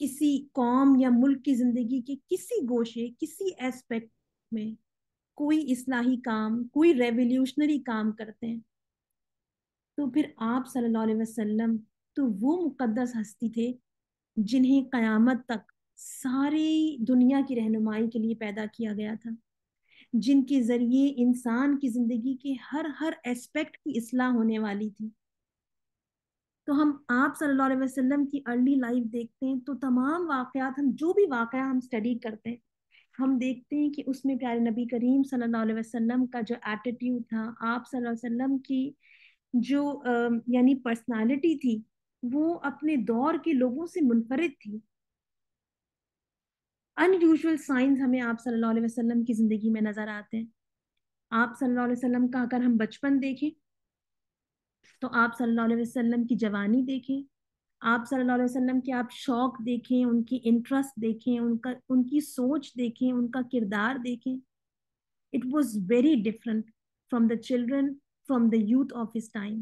کسی قوم یا ملک کی زندگی کے کسی گوشے کسی ایسپیکٹ میں کوئی اصلاحی کام کوئی ریولیوشنری کام کرتے ہیں تو پھر آپ صلی اللہ علیہ وسلم تو وہ مقدس ہستی تھے جنہیں قیامت تک ساری دنیا کی رہنمائی کے لیے پیدا کیا گیا تھا، جن کے ذریعے انسان کی زندگی کے ہر ایسپیکٹ کی اصلاح ہونے والی تھی۔ تو ہم آپ صلی اللہ علیہ وسلم کی ارلی لائف دیکھتے ہیں تو تمام واقعات، ہم جو بھی واقعہ ہم اسٹڈی کرتے ہیں ہم دیکھتے ہیں کہ اس میں پیارے نبی کریم صلی اللہ علیہ وسلم کا جو ایٹیٹیوڈ تھا، آپ صلی اللہ علیہ وسلم کی جو یعنی پرسنالٹی تھی، وہ اپنے دور کے لوگوں سے منفرد تھی۔ ان یوزول سائنز ہمیں آپ صلی اللہ علیہ وسلم کی زندگی میں نظر آتے ہیں۔ آپ صلی اللہ علیہ وسلم کا اگر ہم بچپن دیکھیں تو آپ صلی اللہ علیہ وسلم کی جوانی دیکھیں، آپ صلی اللہ علیہ وسلم کے آپ شوق دیکھیں، ان کی انٹرسٹ دیکھیں، ان کی سوچ دیکھیں، ان کا کردار دیکھیں۔ It was very different from the children, from the youth of his time.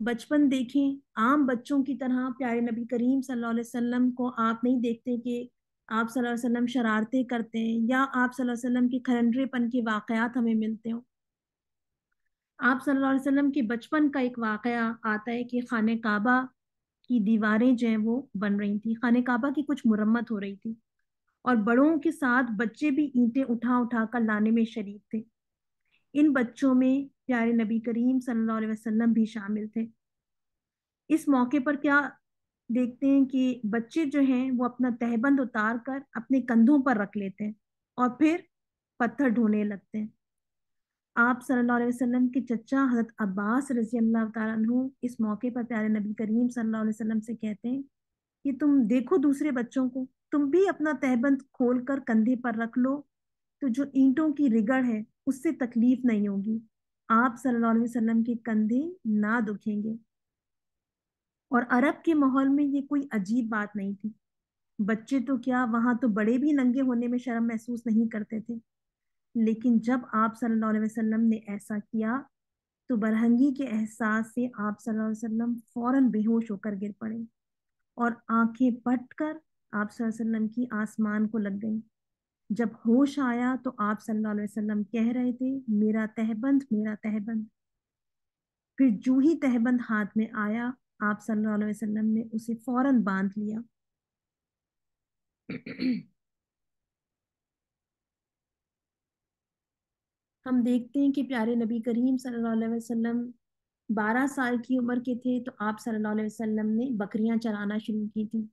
بچپن دیکھیں، عام بچوں کی طرح پیارے نبی کریم صلی اللہ علیہ وسلم کو آپ نہیں دیکھتے کہ آپ صلی اللہ علیہ وسلم شرارتیں کرتے ہیں یا آپ صلی اللہ علیہ وسلم کے کھرنڈرے پن کے واقعات ہمیں ملتے ہوں۔ آپ صلی اللہ علیہ وسلم کے بچپن کا ایک واقعہ آتا ہے کہ خانہ کعبہ کی دیواریں جو ہیں وہ بن رہی تھی، خانہ کعبہ کی کچھ مرمت ہو رہی تھی اور بڑوں کے ساتھ بچے بھی اینٹیں اٹھا اٹھا کر لانے میں شریک تھے۔ ان بچوں میں پیارے نبی کریم صلی اللہ علیہ وسلم بھی شامل تھے۔ اس موقع پر کیا دیکھتے ہیں کہ بچے جو ہیں وہ اپنا تہبند اتار کر اپنے کندھوں پر رکھ لیتے ہیں اور پھر پتھر ڈھونے لگتے ہیں۔ آپ صلی اللہ علیہ وسلم کے چچا حضرت عباس رضی اللہ تعالیٰ عنہ اس موقع پر پیارے نبی کریم صلی اللہ علیہ وسلم سے کہتے ہیں کہ تم دیکھو دوسرے بچوں کو، تم بھی اپنا تہبند کھول کر کندھے پر رکھ لو تو جو اینٹوں کی رگڑ ہے اس سے تکلیف نہیں ہوگی، آپ صلی اللہ علیہ وسلم کے کندھے نہ دکھیں گے۔ اور عرب کے ماحول میں یہ کوئی عجیب بات نہیں تھی، بچے تو کیا وہاں تو بڑے بھی ننگے ہونے میں شرم محسوس نہیں کرتے تھے، لیکن جب آپ صلی اللہ علیہ وسلم نے ایسا کیا تو برہنگی کے احساس سے آپ صلی اللہ علیہ وسلم فوراً بے ہوش ہو کر گر پڑے اور آنکھیں پٹ کر آپ صلی اللہ علیہ وسلم کی آسمان کو لگ گئیں۔ جب ہوش آیا تو آپ صلی اللہ علیہ وسلم کہہ رہے تھے میرا تہبند، میرا تہبند۔ پھر جو ہی تہبند ہاتھ میں آیا آپ صلی اللہ علیہ وسلم نے اسے فوراً باندھ لیا۔ ہم دیکھتے ہیں کہ پیارے نبی کریم صلی اللہ علیہ وسلم 12 سال کی عمر کے تھے تو آپ صلی اللہ علیہ وسلم نے بکریاں چرانا شروع کی تھی۔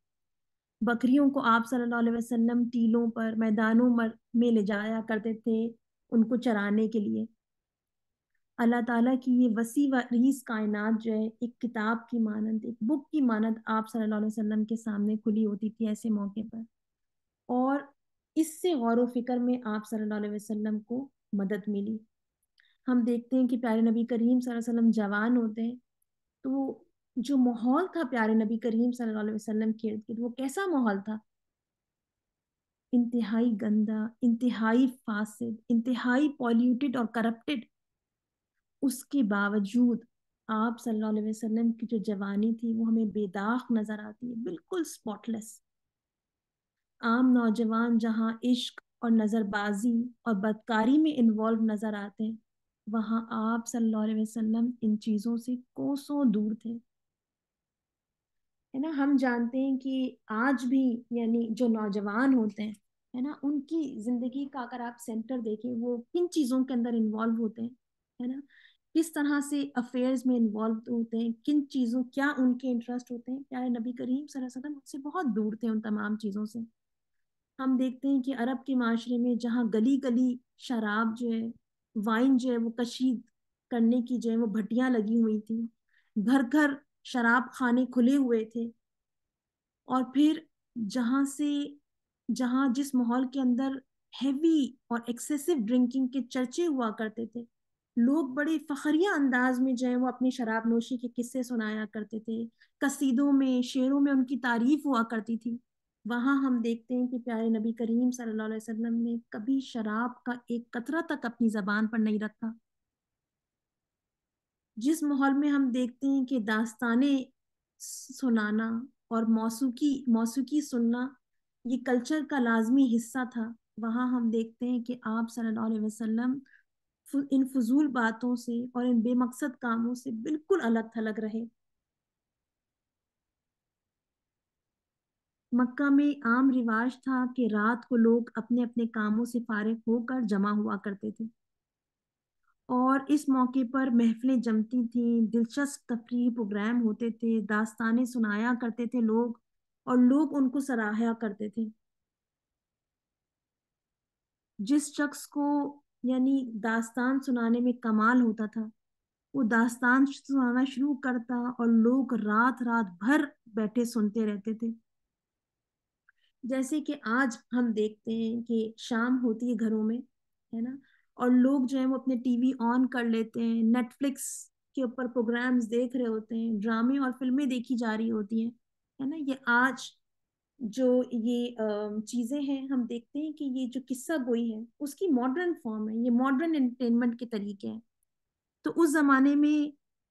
بکریوں کو آپ صلی اللہ علیہ وسلم ٹیلوں پر میدانوں میں لے جایا کرتے تھے ان کو چرانے کے لیے۔ اللہ تعالیٰ کی یہ وسیع و عریض کائنات جو ہے ایک کتاب کی مانند، ایک بک کی مانند آپ صلی اللہ علیہ وسلم کے سامنے کھلی ہوتی تھی ایسے موقع پر، اور اس سے غور و فکر میں آپ صلی اللہ علیہ وسلم کو مدد ملی۔ ہم دیکھتے ہیں کہ پیارے نبی کریم صلی اللہ علیہ وسلم جوان ہوتے ہیں تو جو ماحول تھا پیارے نبی کریم صلی اللہ علیہ وسلم کے ارد گرد وہ کیسا ماحول تھا؟ انتہائی گندا، انتہائی فاسد، انتہائی پولیوٹڈ اور کرپٹڈ۔ اس کے باوجود آپ صلی اللہ علیہ وسلم کی جو جوانی تھی وہ ہمیں بے داغ نظر آتی ہے، بالکل سپاٹلیس۔ عام نوجوان جہاں عشق اور نظر بازی اور بدکاری میں انوالو نظر آتے ہیں وہاں آپ صلی اللہ علیہ وسلم ان چیزوں سے کوسوں دور تھے، ہے نا۔ ہم جانتے ہیں کہ آج بھی یعنی جو نوجوان ہوتے ہیں ہے نا ان کی زندگی کا اگر آپ سینٹر دیکھیں وہ کن چیزوں کے اندر انوالو ہوتے ہیں، ہے نا، کس طرح سے افیئرز میں انوالو ہوتے ہیں، کن چیزوں کیا ان کے انٹرسٹ ہوتے ہیں۔ پیارے نبی کریم صلی اللہ علیہ وسلم ان سے بہت دور تھے ان تمام چیزوں سے۔ ہم دیکھتے ہیں کہ عرب کے معاشرے میں جہاں گلی گلی شراب جو ہے، وائن جو ہے وہ کشید کرنے کی جو ہے وہ بھٹیاں لگی ہوئی تھیں، گھر گھر شراب خانے کھلے ہوئے تھے، اور پھر جہاں جس ماحول کے اندر ہیوی اور ایکسیسو ڈرنکنگ کے چرچے ہوا کرتے تھے، لوگ بڑے فخریہ انداز میں جو ہے وہ اپنی شراب نوشی کے قصے سنایا کرتے تھے، قصیدوں میں شعروں میں ان کی تعریف ہوا کرتی تھی، وہاں ہم دیکھتے ہیں کہ پیارے نبی کریم صلی اللہ علیہ وسلم نے کبھی شراب کا ایک قطرہ تک اپنی زبان پر نہیں رکھا۔ جس ماحول میں ہم دیکھتے ہیں کہ داستانیں سنانا، اور موسیقی سننا یہ کلچر کا لازمی حصہ تھا۔ وہاں ہم دیکھتے ہیں کہ آپ صلی اللہ علیہ وسلم ان فضول باتوں سے اور ان بے مقصد کاموں سے بالکل الگ تھلگ رہے۔ مکہ میں عام رواج تھا کہ رات کو لوگ اپنے اپنے کاموں سے فارغ ہو کر جمع ہوا کرتے تھے، اور اس موقع پر محفلیں جمتی تھیں، دلچسپ تفریحی پروگرام ہوتے تھے، داستانیں سنایا کرتے تھے لوگ، اور لوگ ان کو سراہا کرتے تھے۔ جس شخص کو یعنی داستان سنانے میں کمال ہوتا تھا وہ داستان سنانا شروع کرتا اور لوگ رات رات بھر بیٹھے سنتے رہتے تھے۔ جیسے کہ آج ہم دیکھتے ہیں کہ شام ہوتی ہے گھروں میں، ہے نا، اور لوگ جو ہیں وہ اپنے ٹی وی آن کر لیتے ہیں، نیٹ فلکس کے اوپر پروگرامز دیکھ رہے ہوتے ہیں، ڈرامے اور فلمیں دیکھی جا رہی ہوتی ہیں، ہے نا۔ یہ آج جو یہ چیزیں ہیں ہم دیکھتے ہیں کہ یہ جو قصہ گوئی ہے اس کی ماڈرن فارم ہے، یہ ماڈرن انٹرٹینمنٹ کے طریقے ہیں۔ تو اس زمانے میں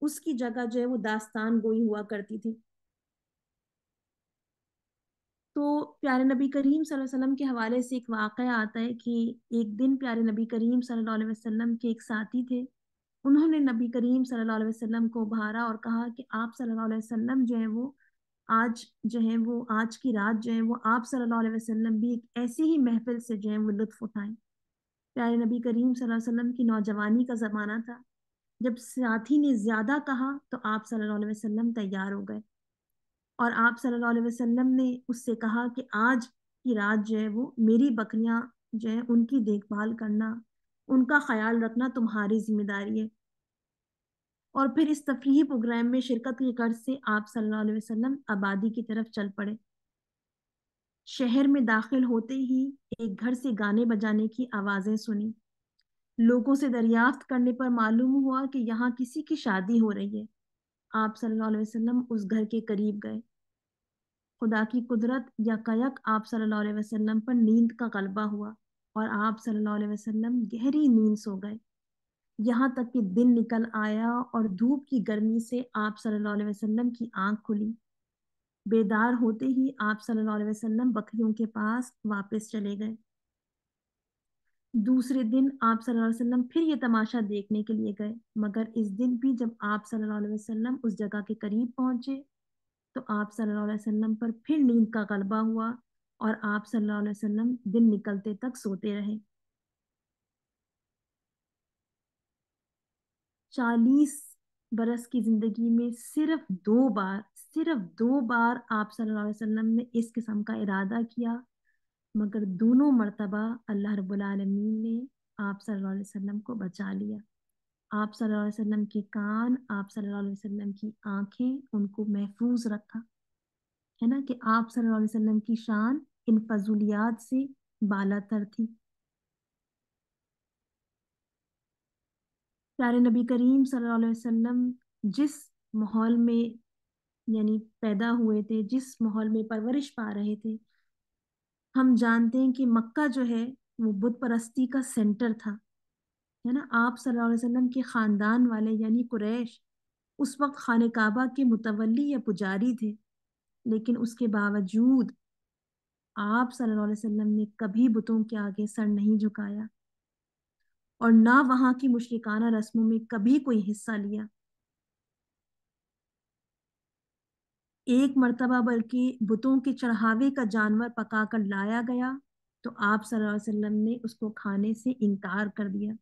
اس کی جگہ جو ہے وہ داستان گوئی ہوا کرتی تھی۔ تو پیارے نبی کریم صلی اللہ علیہ وسلم کے حوالے سے ایک واقعہ آتا ہے کہ ایک دن پیارے نبی کریم صلی اللہ علیہ وسلم کے ایک ساتھی تھے، انہوں نے نبی کریم صلی اللہ علیہ وسلم کو ابھارا اور کہا کہ آپ صلی اللہ علیہ وسلم جو ہے وہ آج کی رات جو ہے وہ آپ صلی اللہ علیہ وسلم بھی ایک ایسی ہی محفل سے جو ہے وہ لطف اٹھائیں۔ پیارے نبی کریم صلی اللہ علیہ وسلم کی نوجوانی کا زمانہ تھا، جب ساتھی نے زیادہ کہا تو آپ صلی اللہ علیہ وسلم تیار ہو گئے، اور آپ صلی اللہ علیہ وسلم نے اس سے کہا کہ آج کی رات جو ہے وہ میری بکریاں جو ہے ان کی دیکھ بھال کرنا، ان کا خیال رکھنا تمہاری ذمہ داری ہے۔ اور پھر اس تفریحی پروگرام میں شرکت کی غرض سے آپ صلی اللہ علیہ وسلم آبادی کی طرف چل پڑے۔ شہر میں داخل ہوتے ہی ایک گھر سے گانے بجانے کی آوازیں سنی۔ لوگوں سے دریافت کرنے پر معلوم ہوا کہ یہاں کسی کی شادی ہو رہی ہے۔ آپ صلی اللہ علیہ وسلم اس گھر کے قریب گئے۔ خدا کی قدرت یکایک آپ صلی اللہ علیہ وسلم پر نیند کا غلبہ ہوا اور آپ صلی اللہ علیہ وسلم گہری نیند سو گئے، یہاں تک کہ دن نکل آیا اور دھوپ کی گرمی سے آپ صلی اللہ علیہ وسلم کی آنکھ کھلی۔ بیدار ہوتے ہی آپ صلی اللہ علیہ وسلم بکریوں کے پاس واپس چلے گئے۔ دوسرے دن آپ صلی اللہ علیہ وسلم پھر یہ تماشا دیکھنے کے لیے گئے، مگر اس دن بھی جب آپ صلی اللہ علیہ وسلم اس جگہ کے قریب پہنچے تو آپ صلی اللہ علیہ وسلم پر پھر نیند کا غلبہ ہوا اور آپ صلی اللہ علیہ وسلم دن نکلتے تک سوتے رہے۔ 40 برس کی زندگی میں صرف دو بار آپ صلی اللہ علیہ وسلم نے اس قسم کا ارادہ کیا، مگر دونوں مرتبہ اللہ رب العالمین نے آپ صلی اللہ علیہ وسلم کو بچا لیا۔ آپ صلی اللہ علیہ وسلم کے کان، آپ صلی اللہ علیہ وسلم کی آنکھیں، ان کو محفوظ رکھا، ہے نا، کہ آپ صلی اللہ علیہ وسلم کی شان ان فضولیات سے بالا تر تھی۔ پیارے نبی کریم صلی اللہ علیہ وسلم جس ماحول میں یعنی پیدا ہوئے تھے، جس ماحول میں پرورش پا رہے تھے، ہم جانتے ہیں کہ مکہ جو ہے وہ بت پرستی کا سینٹر تھا، ہے نا۔ آپ صلی اللہ علیہ وسلم کے خاندان والے یعنی قریش اس وقت خانہ کعبہ کے متولی یا پجاری تھے، لیکن اس کے باوجود آپ صلی اللہ علیہ وسلم نے کبھی بتوں کے آگے سر نہیں جھکایا اور نہ وہاں کی مشرکانہ رسموں میں کبھی کوئی حصہ لیا۔ ایک مرتبہ بلکہ بتوں کے چڑھاوے کا جانور پکا کر لایا گیا تو آپ صلی اللہ علیہ وسلم نے اس کو کھانے سے انکار کر دیا۔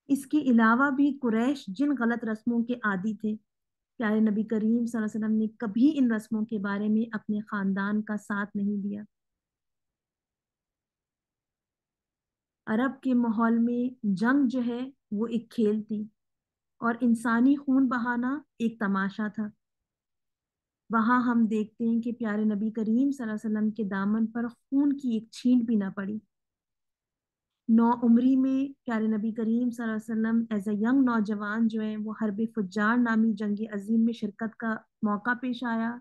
اس کے علاوہ بھی قریش جن غلط رسموں کے عادی تھے، پیارے نبی کریم صلی اللہ علیہ وسلم نے کبھی ان رسموں کے بارے میں اپنے خاندان کا ساتھ نہیں دیا۔ عرب کے ماحول میں جنگ جو ہے وہ ایک کھیل تھی اور انسانی خون بہانا ایک تماشا تھا۔ وہاں ہم دیکھتے ہیں کہ پیارے نبی کریم صلی اللہ علیہ وسلم کے دامن پر خون کی ایک چھینٹ بھی نہ پڑی۔ 9 عمری میں پیارے نبی کریم صلی اللہ علیہ وسلم ایز اے ینگ نوجوان جو ہیں وہ حرب فجار نامی جنگ عظیم میں شرکت کا موقع پیش آیا۔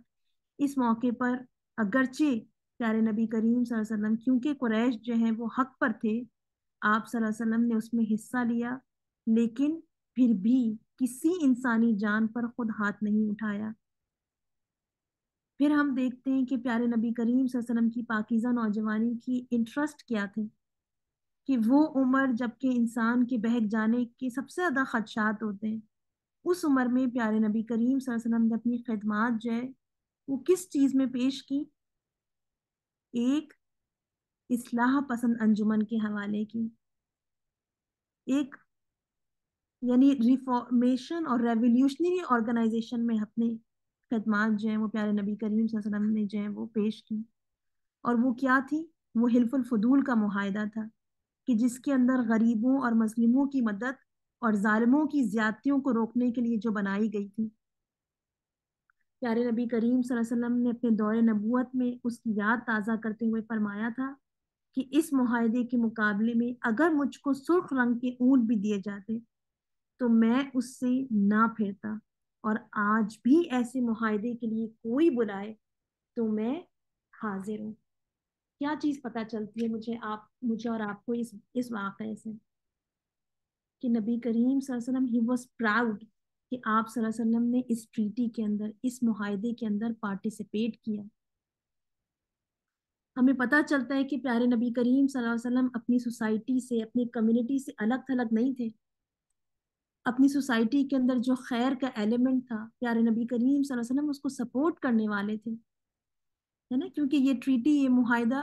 اس موقع پر اگرچہ پیارے نبی کریم صلی اللہ علیہ وسلم کیونکہ قریش جو ہیں وہ حق پر تھے، آپ صلی اللہ علیہ وسلم نے اس میں حصہ لیا، لیکن پھر بھی کسی انسانی جان پر خود ہاتھ نہیں اٹھایا۔ پھر ہم دیکھتے ہیں کہ پیارے نبی کریم صلی اللہ علیہ وسلم کی پاکیزہ نوجوانی کی انٹرسٹ کیا تھے، کہ وہ عمر جب کہ انسان کے بہک جانے کے سب سے زیادہ خدشات ہوتے ہیں، اس عمر میں پیارے نبی کریم صلی اللہ علیہ وسلم نے اپنی خدمات جو ہے وہ کس چیز میں پیش کی؟ ایک اصلاح پسند انجمن کے حوالے کی، ایک یعنی ریفارمیشن اور ریولیوشنری آرگنائزیشن میں اپنے خدمات جو ہیں وہ پیارے نبی کریم صلی اللہ علیہ وسلم نے جو ہے وہ پیش کی۔ اور وہ کیا تھی؟ وہ حلف الفضول کا معاہدہ تھا، کہ جس کے اندر غریبوں اور مظلوموں کی مدد اور ظالموں کی زیادتیوں کو روکنے کے لیے جو بنائی گئی تھی۔ پیارے نبی کریم صلی اللہ علیہ وسلم نے اپنے دور نبوت میں اس کی یاد تازہ کرتے ہوئے فرمایا تھا کہ اس معاہدے کے مقابلے میں اگر مجھ کو سرخ رنگ کے اونٹ بھی دیے جاتے تو میں اس سے نہ پھرتا، اور آج بھی ایسے معاہدے کے لیے کوئی بلائے تو میں حاضر ہوں۔ کیا چیز پتہ چلتی ہے مجھے اور آپ کو اس واقعے سے؟ کہ نبی کریم صلی اللہ علیہ وسلم ہی واز پراؤڈ کہ آپ صلی اللہ علیہ وسلم نے اس ٹریٹی کے اندر، اس معاہدے کے اندر پارٹیسپیٹ کیا۔ ہمیں پتہ چلتا ہے کہ پیارے نبی کریم صلی اللہ علیہ وسلم اپنی سوسائٹی سے، اپنی کمیونٹی سے الگ تھلگ نہیں تھے۔ اپنی سوسائٹی کے اندر جو خیر کا ایلیمنٹ تھا، پیارے نبی کریم صلی اللہ علیہ وسلم اس کو سپورٹ کرنے والے تھے، ہے نا؟ کیونکہ یہ ٹریٹی، یہ معاہدہ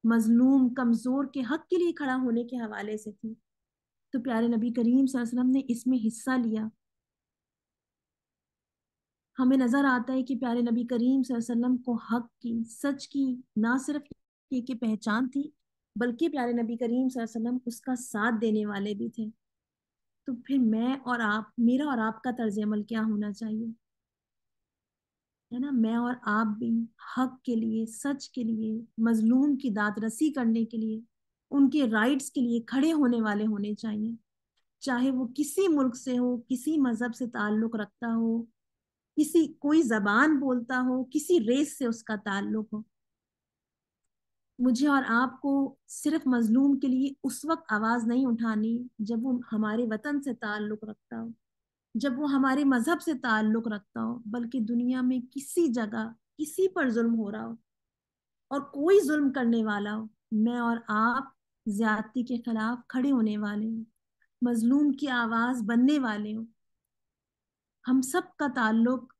مظلوم کمزور کے حق کے لیے کھڑا ہونے کے حوالے سے تھی، تو پیارے نبی کریم صلی اللہ علیہ وسلم نے اس میں حصہ لیا۔ ہمیں نظر آتا ہے کہ پیارے نبی کریم صلی اللہ علیہ وسلم کو حق کی، سچ کی نہ صرف یہ کہ پہچان تھی، بلکہ پیارے نبی کریم صلی اللہ علیہ وسلم اس کا ساتھ دینے والے بھی تھے۔ تو پھر میرا اور آپ کا طرز عمل کیا ہونا چاہیے؟ ہے نا، میں اور آپ بھی حق کے لیے، سچ کے لیے، مظلوم کی داد رسی کرنے کے لیے، ان کے رائٹس کے لیے کھڑے ہونے والے ہونے چاہیے، چاہے وہ کسی ملک سے ہو، کسی مذہب سے تعلق رکھتا ہو، کوئی زبان بولتا ہو، کسی ریس سے اس کا تعلق ہو۔ مجھے اور آپ کو صرف مظلوم کے لیے اس وقت آواز نہیں اٹھانی جب وہ ہمارے وطن سے تعلق رکھتا ہو، جب وہ ہمارے مذہب سے تعلق رکھتا ہو، بلکہ دنیا میں کسی جگہ کسی پر ظلم ہو رہا ہو اور کوئی ظلم کرنے والا ہو، میں اور آپ زیادتی کے خلاف کھڑے ہونے والے ہوں، مظلوم کی آواز بننے والے ہوں۔ ہم سب کا تعلق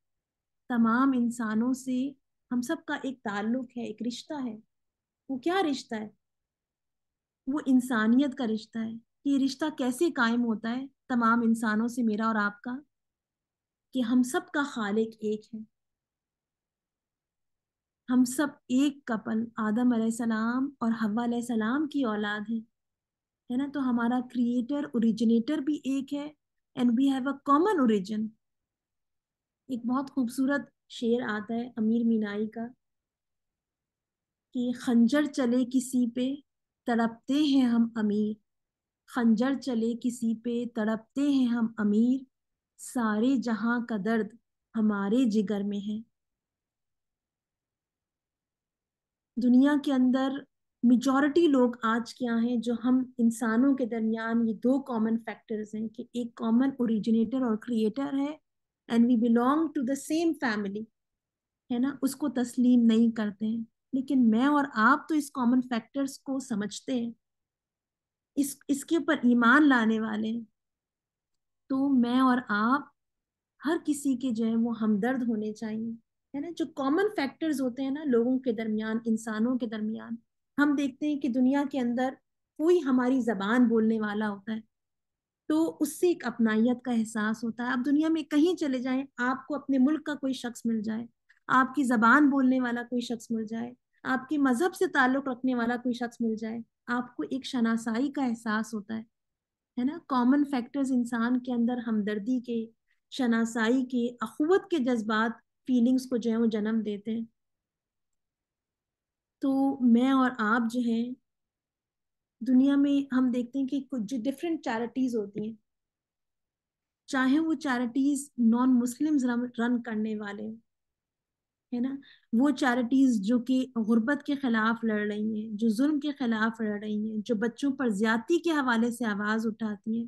تمام انسانوں سے، ہم سب کا ایک تعلق ہے، ایک رشتہ ہے۔ وہ کیا رشتہ ہے؟ وہ انسانیت کا رشتہ ہے۔ یہ رشتہ کیسے قائم ہوتا ہے تمام انسانوں سے، میرا اور آپ کا؟ کہ ہم سب کا خالق ایک ہے، ہم سب ایک کپل آدم علیہ السلام اور حوا علیہ السلام کی اولاد ہیں، ہے نا؟ تو ہمارا کریٹر، اوریجنیٹر بھی ایک ہے، and we have a common origin. ایک بہت خوبصورت شعر آتا ہے امیر مینائی کا، کہ خنجر چلے کسی پہ تڑپتے ہیں ہم امیر، خنجر چلے کسی پہ تڑپتے ہیں ہم امیر، سارے جہاں کا درد ہمارے جگر میں ہے۔ دنیا کے اندر میجورٹی لوگ آج کیا ہیں جو ہم انسانوں کے درمیان، یہ دو کامن فیکٹرز ہیں، کہ ایک کامن اوریجنیٹر اور کریٹر ہے، and we belong to the same family, ہے نا؟ اس کو تسلیم نہیں کرتے ہیں۔ لیکن میں اور آپ تو اس کامن فیکٹرز کو سمجھتے ہیں، اس کے اوپر ایمان لانے والے ہیں۔ تو میں اور آپ ہر کسی کے جو ہے وہ ہمدرد ہونے چاہیے، ہے نا؟ جو کامن فیکٹرز ہوتے ہیں نا لوگوں کے درمیان، انسانوں کے درمیان، ہم دیکھتے ہیں کہ دنیا کے اندر کوئی ہماری زبان بولنے والا ہوتا ہے تو اس سے ایک اپنائیت کا احساس ہوتا ہے۔ آپ دنیا میں کہیں چلے جائیں، آپ کو اپنے ملک کا کوئی شخص مل جائے، آپ کی زبان بولنے والا کوئی شخص مل جائے، آپ کے مذہب سے تعلق رکھنے والا کوئی شخص مل جائے، آپ کو ایک شناسائی کا احساس ہوتا ہے نا؟ کامن فیکٹرز انسان کے اندر ہمدردی کے، شناسائی کے، اخوت کے جذبات، فیلنگز کو جو ہے وہ جنم دیتے ہیں۔ تو میں اور آپ جو ہیں، دنیا میں ہم دیکھتے ہیں کہ کچھ جو ڈفرینٹ چیریٹیز ہوتی ہیں، چاہے وہ چیریٹیز نان مسلمز رن کرنے والے، ہے نا، وہ چیریٹیز جو کہ غربت کے خلاف لڑ رہی ہیں، جو ظلم کے خلاف لڑ رہی ہیں، جو بچوں پر زیادتی کے حوالے سے آواز اٹھاتی ہیں،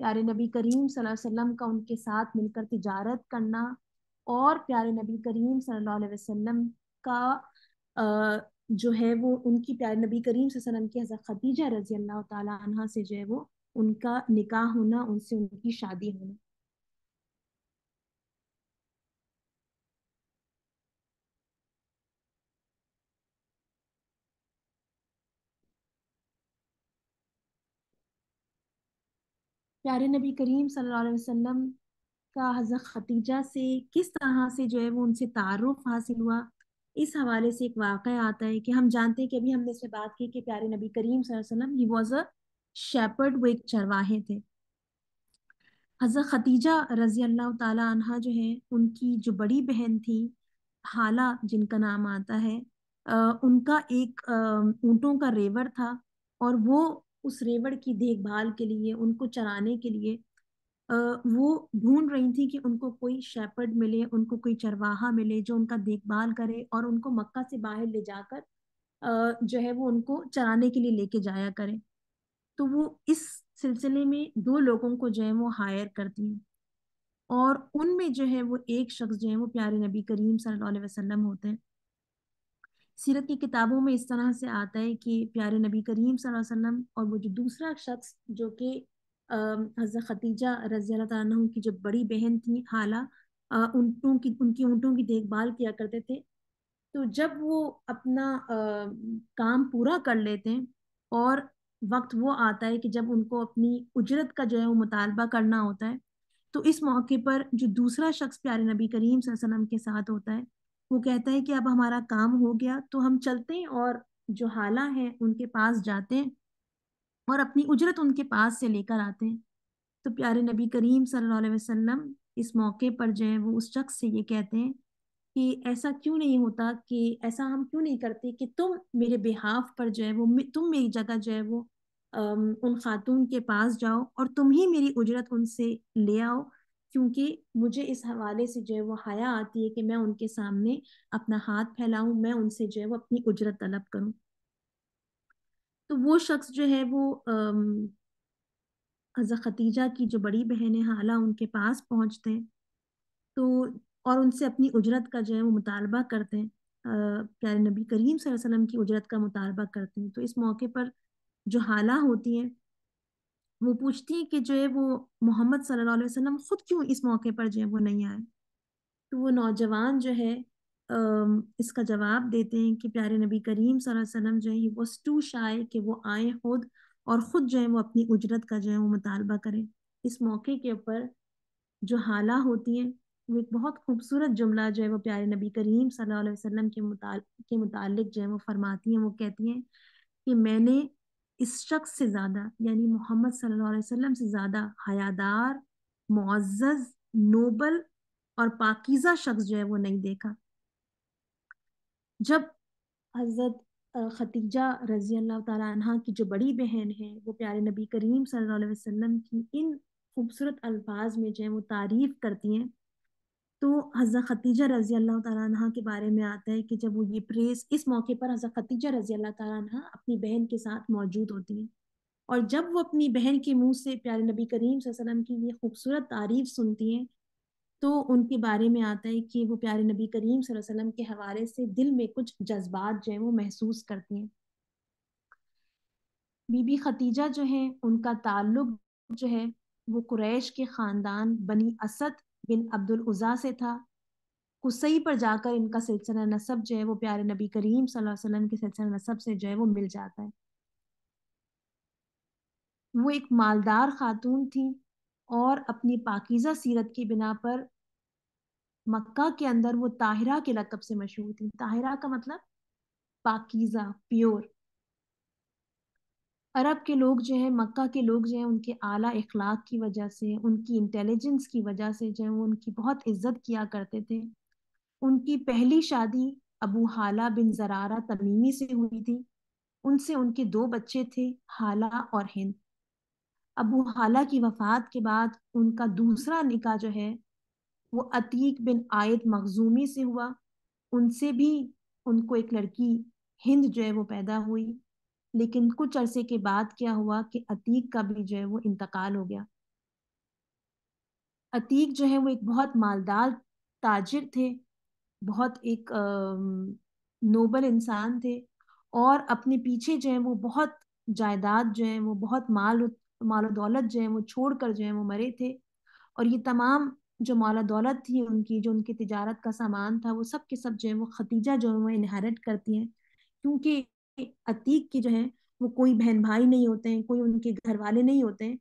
پیارے نبی کریم صلی اللہ علیہ وسلم کا ان کے ساتھ مل کر تجارت کرنا، اور پیارے نبی کریم صلی اللہ علیہ وسلم کا جو ہے وہ ان کی پیارے نبی کریم صلی اللہ علیہ وسلم کی حضرت خدیجہ رضی اللہ تعالی عنہا سے جو ہے وہ ان کا نکاح ہونا، ان سے ان کی شادی ہونا۔ پیارے نبی کریم صلی اللہ علیہ وسلم کا حضرت خدیجہ سے کس طرح سے جو ہے وہ ان سے تعارف حاصل ہوا، اس حوالے سے ایک واقعہ آتا ہے کہ ہم جانتے ہیں کہ ابھی ہم نے اس میں بات کی کہ پیارے نبی کریم صلی اللہ علیہ وسلم ہی واز اے شیپرڈ، وہ ایک چرواہے تھے۔ حضرت خدیجہ رضی اللہ تعالی عنہا جو ہے، ان کی جو بڑی بہن تھی حالہ جن کا نام آتا ہے، ان کا ایک اونٹوں کا ریوڑ تھا، اور وہ اس ریوڑ کی دیکھ بھال کے لیے، ان کو چرانے کے لیے وہ ڈھونڈ رہی تھی کہ ان کو کوئی شیپرڈ ملے، ان کو کوئی چرواہا ملے جو ان کا دیکھ بھال کرے اور ان کو مکہ سے باہر لے جا کر جو ہے وہ ان کو چرانے کے لیے لے کے جایا کرے۔ تو وہ اس سلسلے میں دو لوگوں کو جو ہے وہ ہائر کرتی ہیں، اور ان میں جو ہے وہ ایک شخص جو ہے وہ پیارے نبی کریم صلی اللہ علیہ وسلم ہوتے ہیں۔ سیرت کی کتابوں میں اس طرح سے آتا ہے کہ پیارے نبی کریم صلی اللہ علیہ وسلم اور وہ جو دوسرا شخص جو کہ حضرت خدیجہ رضی اللہ تعالیٰ عنہ کی جو بڑی بہن تھی حالہ، ان کی اونٹوں کی دیکھ بھال کیا کرتے تھے۔ تو جب وہ اپنا کام پورا کر لیتے ہیں، اور وقت وہ آتا ہے کہ جب ان کو اپنی اجرت کا جو ہے وہ مطالبہ کرنا ہوتا ہے، تو اس موقع پر جو دوسرا شخص پیارے نبی کریم صلی اللہ علیہ وسلم کے ساتھ ہوتا ہے، وہ کہتا ہے کہ اب ہمارا کام ہو گیا تو ہم چلتے ہیں اور جو حالہ ہیں ان کے پاس جاتے ہیں اور اپنی اجرت ان کے پاس سے لے کر آتے ہیں۔ تو پیارے نبی کریم صلی اللہ علیہ وسلم اس موقع پر جو ہے وہ اس شخص سے یہ کہتے ہیں کہ ایسا کیوں نہیں ہوتا، کہ ایسا ہم کیوں نہیں کرتے کہ تم میرے بہاف پر جو ہے وہ تم میری جگہ جو ہے وہ ان خاتون کے پاس جاؤ اور تم ہی میری اجرت ان سے لے آؤ، کیونکہ مجھے اس حوالے سے جو ہے وہ حیا آتی ہے کہ میں ان کے سامنے اپنا ہاتھ پھیلاؤں، میں ان سے جو ہے وہ اپنی اجرت طلب کروں۔ تو وہ شخص جو ہے وہ حضرت خدیجہ کی جو بڑی بہن ہے حالہ، ان کے پاس پہنچتے ہیں تو اور ان سے اپنی اجرت کا جو ہے وہ مطالبہ کرتے ہیں، پیارے نبی کریم صلی اللہ علیہ وسلم کی اجرت کا مطالبہ کرتے ہیں۔ تو اس موقع پر جو حالہ ہوتی ہیں وہ پوچھتی ہیں کہ جو ہے وہ محمد صلی اللہ علیہ وسلم خود کیوں اس موقع پر جو ہے وہ نہیں آئے۔ تو وہ نوجوان جو ہے اس کا جواب دیتے ہیں کہ پیارے نبی کریم صلی اللہ علیہ وسلم جو ہے ہی واز ٹو شائے کہ وہ آئیں خود، اور خود جو ہے وہ اپنی اجرت کا جو ہے وہ مطالبہ کریں۔ اس موقع کے اوپر جو حالہ ہوتی ہیں وہ ایک بہت خوبصورت جملہ جو ہے وہ پیارے نبی کریم صلی اللہ علیہ وسلم کے متعلق جو ہے وہ فرماتی ہیں۔ وہ کہتی ہیں کہ میں نے اس شخص سے زیادہ، یعنی محمد صلی اللہ علیہ وسلم سے زیادہ حیادار، معزز، نوبل اور پاکیزہ شخص جو ہے وہ نہیں دیکھا۔ جب حضرت خدیجہ رضی اللہ تعالیٰ عنہ کی جو بڑی بہن ہے وہ پیارے نبی کریم صلی اللہ علیہ وسلم کی ان خوبصورت الفاظ میں جو ہے وہ تعریف کرتی ہیں، تو حضرت خدیجہ رضی اللہ تعالیٰ عنہ کے بارے میں آتا ہے کہ جب وہ یہ پریز، اس موقع پر حضرت خدیجہ رضی اللہ تعالیٰ عنہ اپنی بہن کے ساتھ موجود ہوتی ہیں، اور جب وہ اپنی بہن کے منہ سے پیارے نبی کریم صلی اللہ علیہ وسلم کی یہ خوبصورت تعریف سنتی ہیں، تو ان کے بارے میں آتا ہے کہ وہ پیارے نبی کریم صلی اللہ علیہ وسلم کے حوالے سے دل میں کچھ جذبات جو ہیں وہ محسوس کرتی ہیں۔ بی بی خدیجہ جو ہے ان کا تعلق جو ہے وہ قریش کے خاندان بنی اسد بن عبد العزا سے تھا۔ قصی پر جا کر ان کا سلسلہ نسب جو ہے وہ پیارے نبی کریم صلی اللہ علیہ وسلم کے سلسلہ نسب سے جو ہے وہ مل جاتا ہے۔ وہ ایک مالدار خاتون تھی، اور اپنی پاکیزہ سیرت کی بنا پر مکہ کے اندر وہ طاہرہ کے لقب سے مشہور تھی۔ طاہرہ کا مطلب پاکیزہ، پیور۔ عرب کے لوگ جو ہے، مکہ کے لوگ جو ہیں، ان کے اعلیٰ اخلاق کی وجہ سے، ان کی انٹیلیجنس کی وجہ سے جو ہے وہ ان کی بہت عزت کیا کرتے تھے۔ ان کی پہلی شادی ابو حالہ بن زرارہ تمیمی سے ہوئی تھی۔ ان سے ان کے دو بچے تھے، حالہ اور ہند۔ ابو حالہ کی وفات کے بعد ان کا دوسرا نکاح جو ہے وہ عتیق بن عائد مخزومی سے ہوا۔ ان سے بھی ان کو ایک لڑکی ہند جو ہے وہ پیدا ہوئی، لیکن کچھ عرصے کے بعد کیا ہوا کہ عتیق کا بھی جو ہے وہ انتقال ہو گیا۔ عتیق جو ہے وہ ایک بہت مالدار تاجر تھے، بہت ایک نوبل انسان تھے، اور اپنے پیچھے جو ہے وہ بہت جائیداد جو ہے وہ بہت مال و دولت جو ہے وہ چھوڑ کر جو ہے وہ مرے تھے۔ اور یہ تمام جو مال و دولت تھی ان کی، جو ان کی تجارت کا سامان تھا، وہ سب کے سب جو ہے وہ ختیجہ جو ہے وہ انہیرٹ کرتی ہیں، کیونکہ عتیق کی جو ہے وہ کوئی بہن بھائی نہیں ہوتے ہیں، کوئی ان کے گھر والے نہیں ہوتے ہیں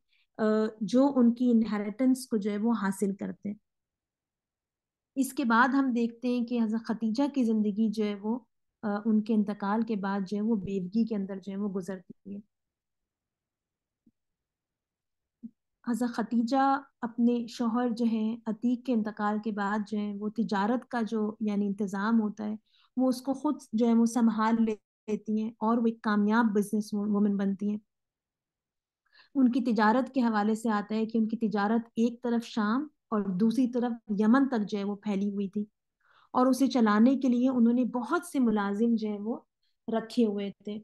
جو ان کی انہیریٹنس کو جو ہے وہ حاصل کرتے ہیں۔ اس کے بعد ہم دیکھتے ہیں کہ حضرت ختیجہ کی زندگی جو ہے وہ ان کے انتقال کے بعد جو ہے وہ بیوگی کے اندر جو ہے وہ گزرتی ہے۔ حضرت ختیجہ اپنے شوہر جو ہیں عتیق کے انتقال کے بعد جو ہے وہ تجارت کا جو یعنی انتظام ہوتا ہے وہ اس کو خود جو ہے وہ سنبھال لیتی ہیں، اور وہ ایک کامیاب بزنس وومن بنتی ہیں۔ ان کی تجارت کے حوالے سے آتا ہے کہ ان کی تجارت ایک طرف شام اور دوسری طرف یمن تک جو ہے وہ پھیلی ہوئی تھی، اور اسے چلانے کے لیے انہوں نے بہت سے ملازم جو ہے وہ رکھے ہوئے تھے۔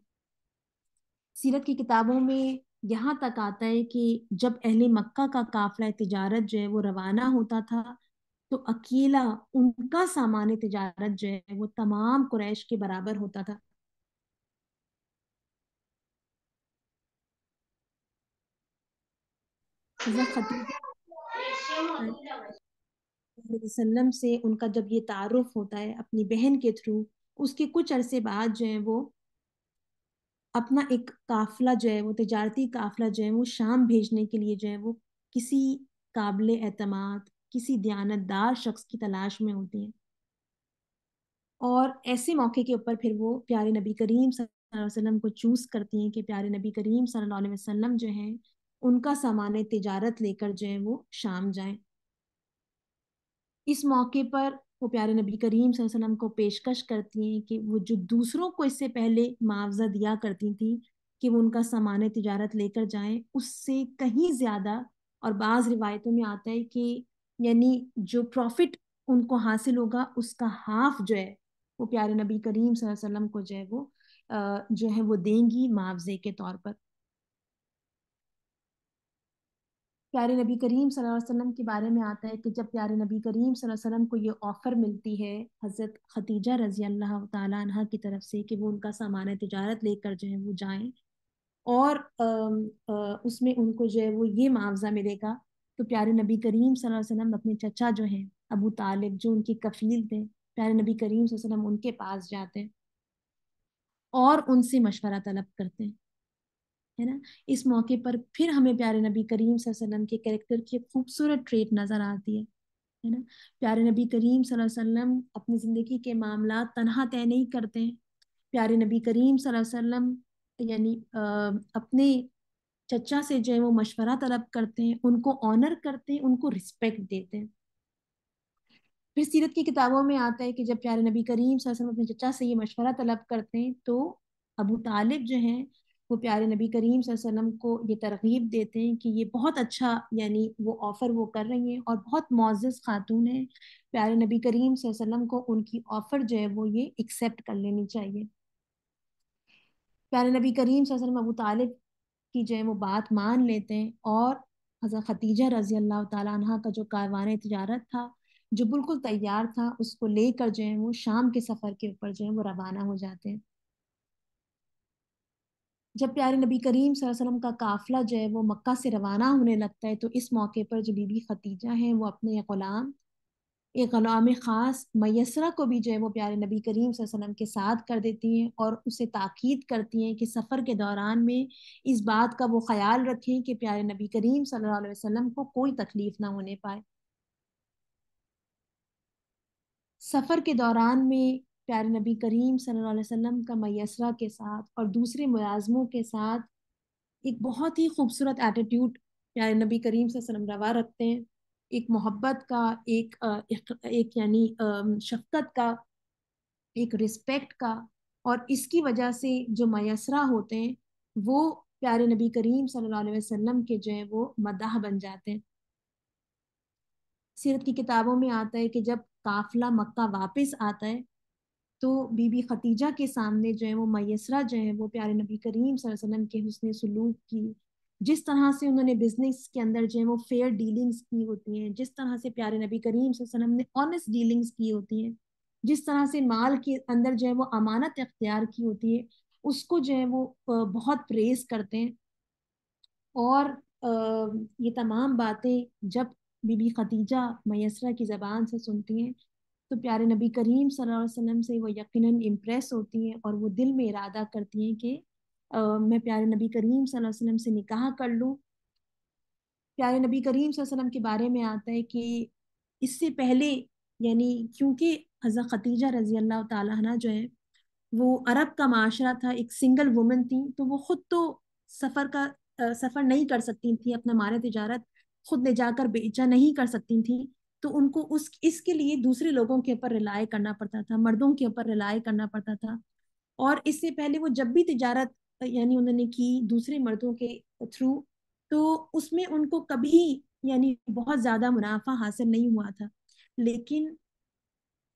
سیرت کی کتابوں میں یہاں تک آتا ہے کہ جب اہل مکہ کا قافلہ تجارت جو ہے وہ روانہ ہوتا تھا تو اکیلا ان کا سامان تجارت جو ہے وہ تمام قریش کے برابر ہوتا تھا۔ حضرت خدیجہ علیہ وسلم سے ان کا جب یہ تعارف ہوتا ہے اپنی بہن کے تھرو، اس کے کچھ عرصے بعد جو ہے وہ اپنا ایک قافلہ جو ہے وہ تجارتی قافلہ جو ہے وہ شام بھیجنے کے لیے جو ہے وہ کسی قابل اعتماد، کسی دیانتدار شخص کی تلاش میں ہوتی ہیں، اور ایسے موقع کے اوپر پھر وہ پیارے نبی کریم صلی اللہ علیہ وسلم کو چوز کرتی ہیں کہ پیارے نبی کریم صلی اللہ علیہ وسلم جو ہیں ان کا سامان تجارت لے کر جو ہے وہ شام جائیں۔ اس موقع پر وہ پیارے نبی کریم صلی اللہ علیہ وسلم کو پیشکش کرتی ہیں کہ وہ جو دوسروں کو اس سے پہلے معاوضہ دیا کرتی تھیں کہ وہ ان کا سامان تجارت لے کر جائیں، اس سے کہیں زیادہ، اور بعض روایتوں میں آتا ہے کہ یعنی جو پروفٹ ان کو حاصل ہوگا اس کا ہاف جو ہے وہ پیارے نبی کریم صلی اللہ علیہ وسلم کو جو ہے وہ جو ہے وہ دیں گی معاوضے کے طور پر۔ پیارے نبی کریم صلی اللہ علیہ وسلم کے بارے میں آتا ہے کہ جب پیارے نبی کریم صلی اللہ علیہ وسلم کو یہ آفر ملتی ہے حضرت خدیجہ رضی اللہ تعالیٰ عنہ کی طرف سے کہ وہ ان کا سامان تجارت لے کر جو ہے وہ جائیں، اور اس میں ان کو جو ہے وہ یہ معاوضہ ملے گا، تو پیارے نبی کریم صلی اللہ علیہ وسلم اپنے چچا جو ہیں ابو طالب، جو ان کی کفیل تھے، پیارے نبی کریم صلی اللہ علیہ وسلم ان کے پاس جاتے ہیں اور ان سے مشورہ طلب کرتے ہیں، ہے نا۔ اس موقع پر پھر ہمیں پیارے نبی کریم صلی اللہ علیہ وسلم کے کریکٹر کی ایک خوبصورت ٹریٹ نظر آتی ہے نا۔ پیارے نبی کریم صلی اللہ علیہ وسلم اپنی زندگی کے معاملات تنہا طے نہیں کرتے ہیں، پیارے نبی کریم صلی اللہ علیہ وسلم یعنی اپنے چچا سے جو ہے وہ مشورہ طلب کرتے ہیں، ان کو آنر کرتے ہیں، ان کو رسپیکٹ دیتے ہیں۔ پھر سیرت کی کتابوں میں آتا ہے کہ جب پیارے نبی کریم صلی اللہ علیہ وسلم اپنے چچا سے یہ مشورہ طلب کرتے ہیں تو ابو طالب جو ہیں وہ پیارے نبی کریم صلی اللہ علیہ وسلم کو یہ ترغیب دیتے ہیں کہ یہ بہت اچھا یعنی وہ آفر وہ کر رہی ہیں اور بہت معزز خاتون ہیں، پیارے نبی کریم صلی اللہ علیہ وسلم کو ان کی آفر جو ہے وہ یہ ایکسیپٹ کر لینی چاہیے۔ پیارے نبی کریم صلی اللہ علیہ وسلم ابو طالب کی جو ہے وہ بات مان لیتے ہیں، اور حضرت ختیجہ رضی اللہ تعالیٰ عنہ کا جو کاروان تجارت تھا جو بالکل تیار تھا اس کو لے کر جو ہے وہ شام کے سفر کے اوپر جو ہے وہ روانہ ہو جاتے ہیں۔ جب پیارے نبی کریم صلی اللہ علیہ وسلم کا قافلہ جو ہے وہ مکہ سے روانہ ہونے لگتا ہے تو اس موقع پر جو بی بی خدیجہ ہیں وہ اپنے ایک غلام خاص میسرہ کو بھی جو ہے وہ پیارے نبی کریم صلی اللہ علیہ وسلم کے ساتھ کر دیتی ہیں، اور اسے تاکید کرتی ہیں کہ سفر کے دوران میں اس بات کا وہ خیال رکھیں کہ پیارے نبی کریم صلی اللہ علیہ وسلم کو کوئی تکلیف نہ ہونے پائے۔ سفر کے دوران میں پیارے نبی کریم صلی اللہ علیہ وسلم کا میسرہ کے ساتھ اور دوسرے ملازموں کے ساتھ ایک بہت ہی خوبصورت ایٹیٹیوڈ پیارے نبی کریم صلی اللہ علیہ وسلم روا رکھتے ہیں، ایک محبت کا، ایک یعنی شفقت کا، ایک رسپیکٹ کا، اور اس کی وجہ سے جو میسرہ ہوتے ہیں وہ پیارے نبی کریم صلی اللہ علیہ وسلم کے جو ہے وہ مداح بن جاتے ہیں۔ سیرت کی کتابوں میں آتا ہے کہ جب قافلہ مکہ واپس آتا ہے تو بی بی ختیجہ کے سامنے جو ہے وہ میسرہ جو ہے وہ پیارے نبی کریم صلی اللہ علیہ وسلم کے حسن سلوک کی جس طرح سے انہوں نے بزنس کے اندر جو ہے وہ فیئر ڈیلنگس کی ہوتی ہیں، جس طرح سے پیارے نبی کریم صلی اللہ علیہ وسلم نے آنےسٹ ڈیلنگس کی ہوتی ہیں، جس طرح سے مال کے اندر جو ہے وہ امانت اختیار کی ہوتی ہے، اس کو جو ہے وہ بہت پریز کرتے ہیں۔ اور یہ تمام باتیں جب بی بی خدیجہ میسرہ کی زبان سے سنتی ہیں تو پیارے نبی کریم صلی اللہ علیہ وسلم سے وہ یقیناً امپریس ہوتی ہیں، اور وہ دل میں ارادہ کرتی ہیں کہ میں پیارے نبی کریم صلی اللہ علیہ وسلم سے نکاح کر لوں۔ پیارے نبی کریم صلی اللہ علیہ وسلم کے بارے میں آتا ہے کہ اس سے پہلے، یعنی کیونکہ حضرت خدیجہ رضی اللہ تعالیٰ عنہ جو ہے وہ عرب کا معاشرہ تھا، ایک سنگل وومن تھی، تو وہ خود تو سفر نہیں کر سکتی تھی، اپنا مال تجارت خود لے جا کر بیچا نہیں کر سکتی تھی، تو ان کو اس کے لیے دوسرے لوگوں کے اوپر ریلائی کرنا پڑتا تھا، مردوں کے اوپر ریلائی کرنا پڑتا تھا۔ اور اس سے پہلے وہ جب بھی تجارت یعنی انہوں نے کی دوسرے مردوں کے تھرو، تو اس میں ان کو کبھی یعنی بہت زیادہ منافع حاصل نہیں ہوا تھا۔ لیکن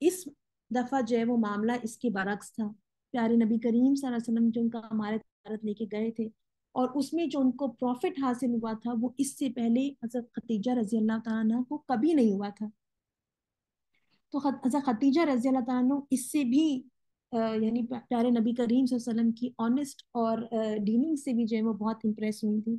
اس دفعہ جو ہے وہ معاملہ اس کے برعکس تھا۔ پیارے نبی کریم صلی اللہ علیہ وسلم جو ان کا ہمارے تجارت لے کے گئے تھے، اور اس میں جو ان کو پروفٹ حاصل ہوا تھا وہ اس سے پہلے حضرت خدیجہ رضی اللہ تعالیٰ عنہ کو کبھی نہیں ہوا تھا۔ تو حضرت خدیجہ رضی اللہ تعالیٰ عنہ اس سے بھی یعنی پیارے نبی کریم صلی اللہ علیہ وسلم کی آنےسٹ اور ڈیلنگ سے بھی جو ہے وہ بہت امپریس ہوئی تھی۔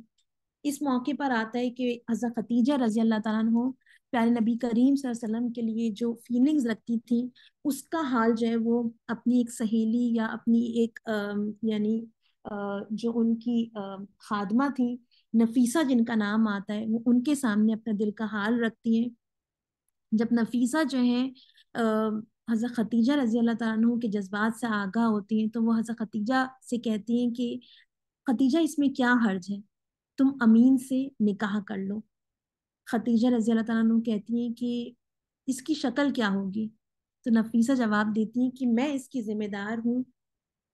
اس موقع پر آتا ہے کہ حضرت خدیجہ رضی اللہ تعالیٰ عنہ پیارے نبی کریم صلی اللہ علیہ وسلم کے لیے جو فیلنگز رکھتی تھی، اس کا حال جو ہے وہ اپنی ایک سہیلی یا اپنی ایک یعنی جو ان کی خادمہ تھی نفیسہ جن کا نام آتا ہے، وہ ان کے سامنے اپنا دل کا حال رکھتی ہیں۔ جب نفیسہ جو ہے حضرت خدیجہ رضی اللہ تعالیٰ عنہ کے جذبات سے آگاہ ہوتی ہیں، تو وہ حضرت خدیجہ سے کہتی ہیں کہ خدیجہ اس میں کیا حرج ہے، تم امین سے نکاح کر لو۔ خدیجہ رضی اللہ تعالیٰ عنہ کہتی ہیں کہ اس کی شکل کیا ہوگی؟ تو نفیسہ جواب دیتی ہیں کہ میں اس کی ذمہ دار ہوں۔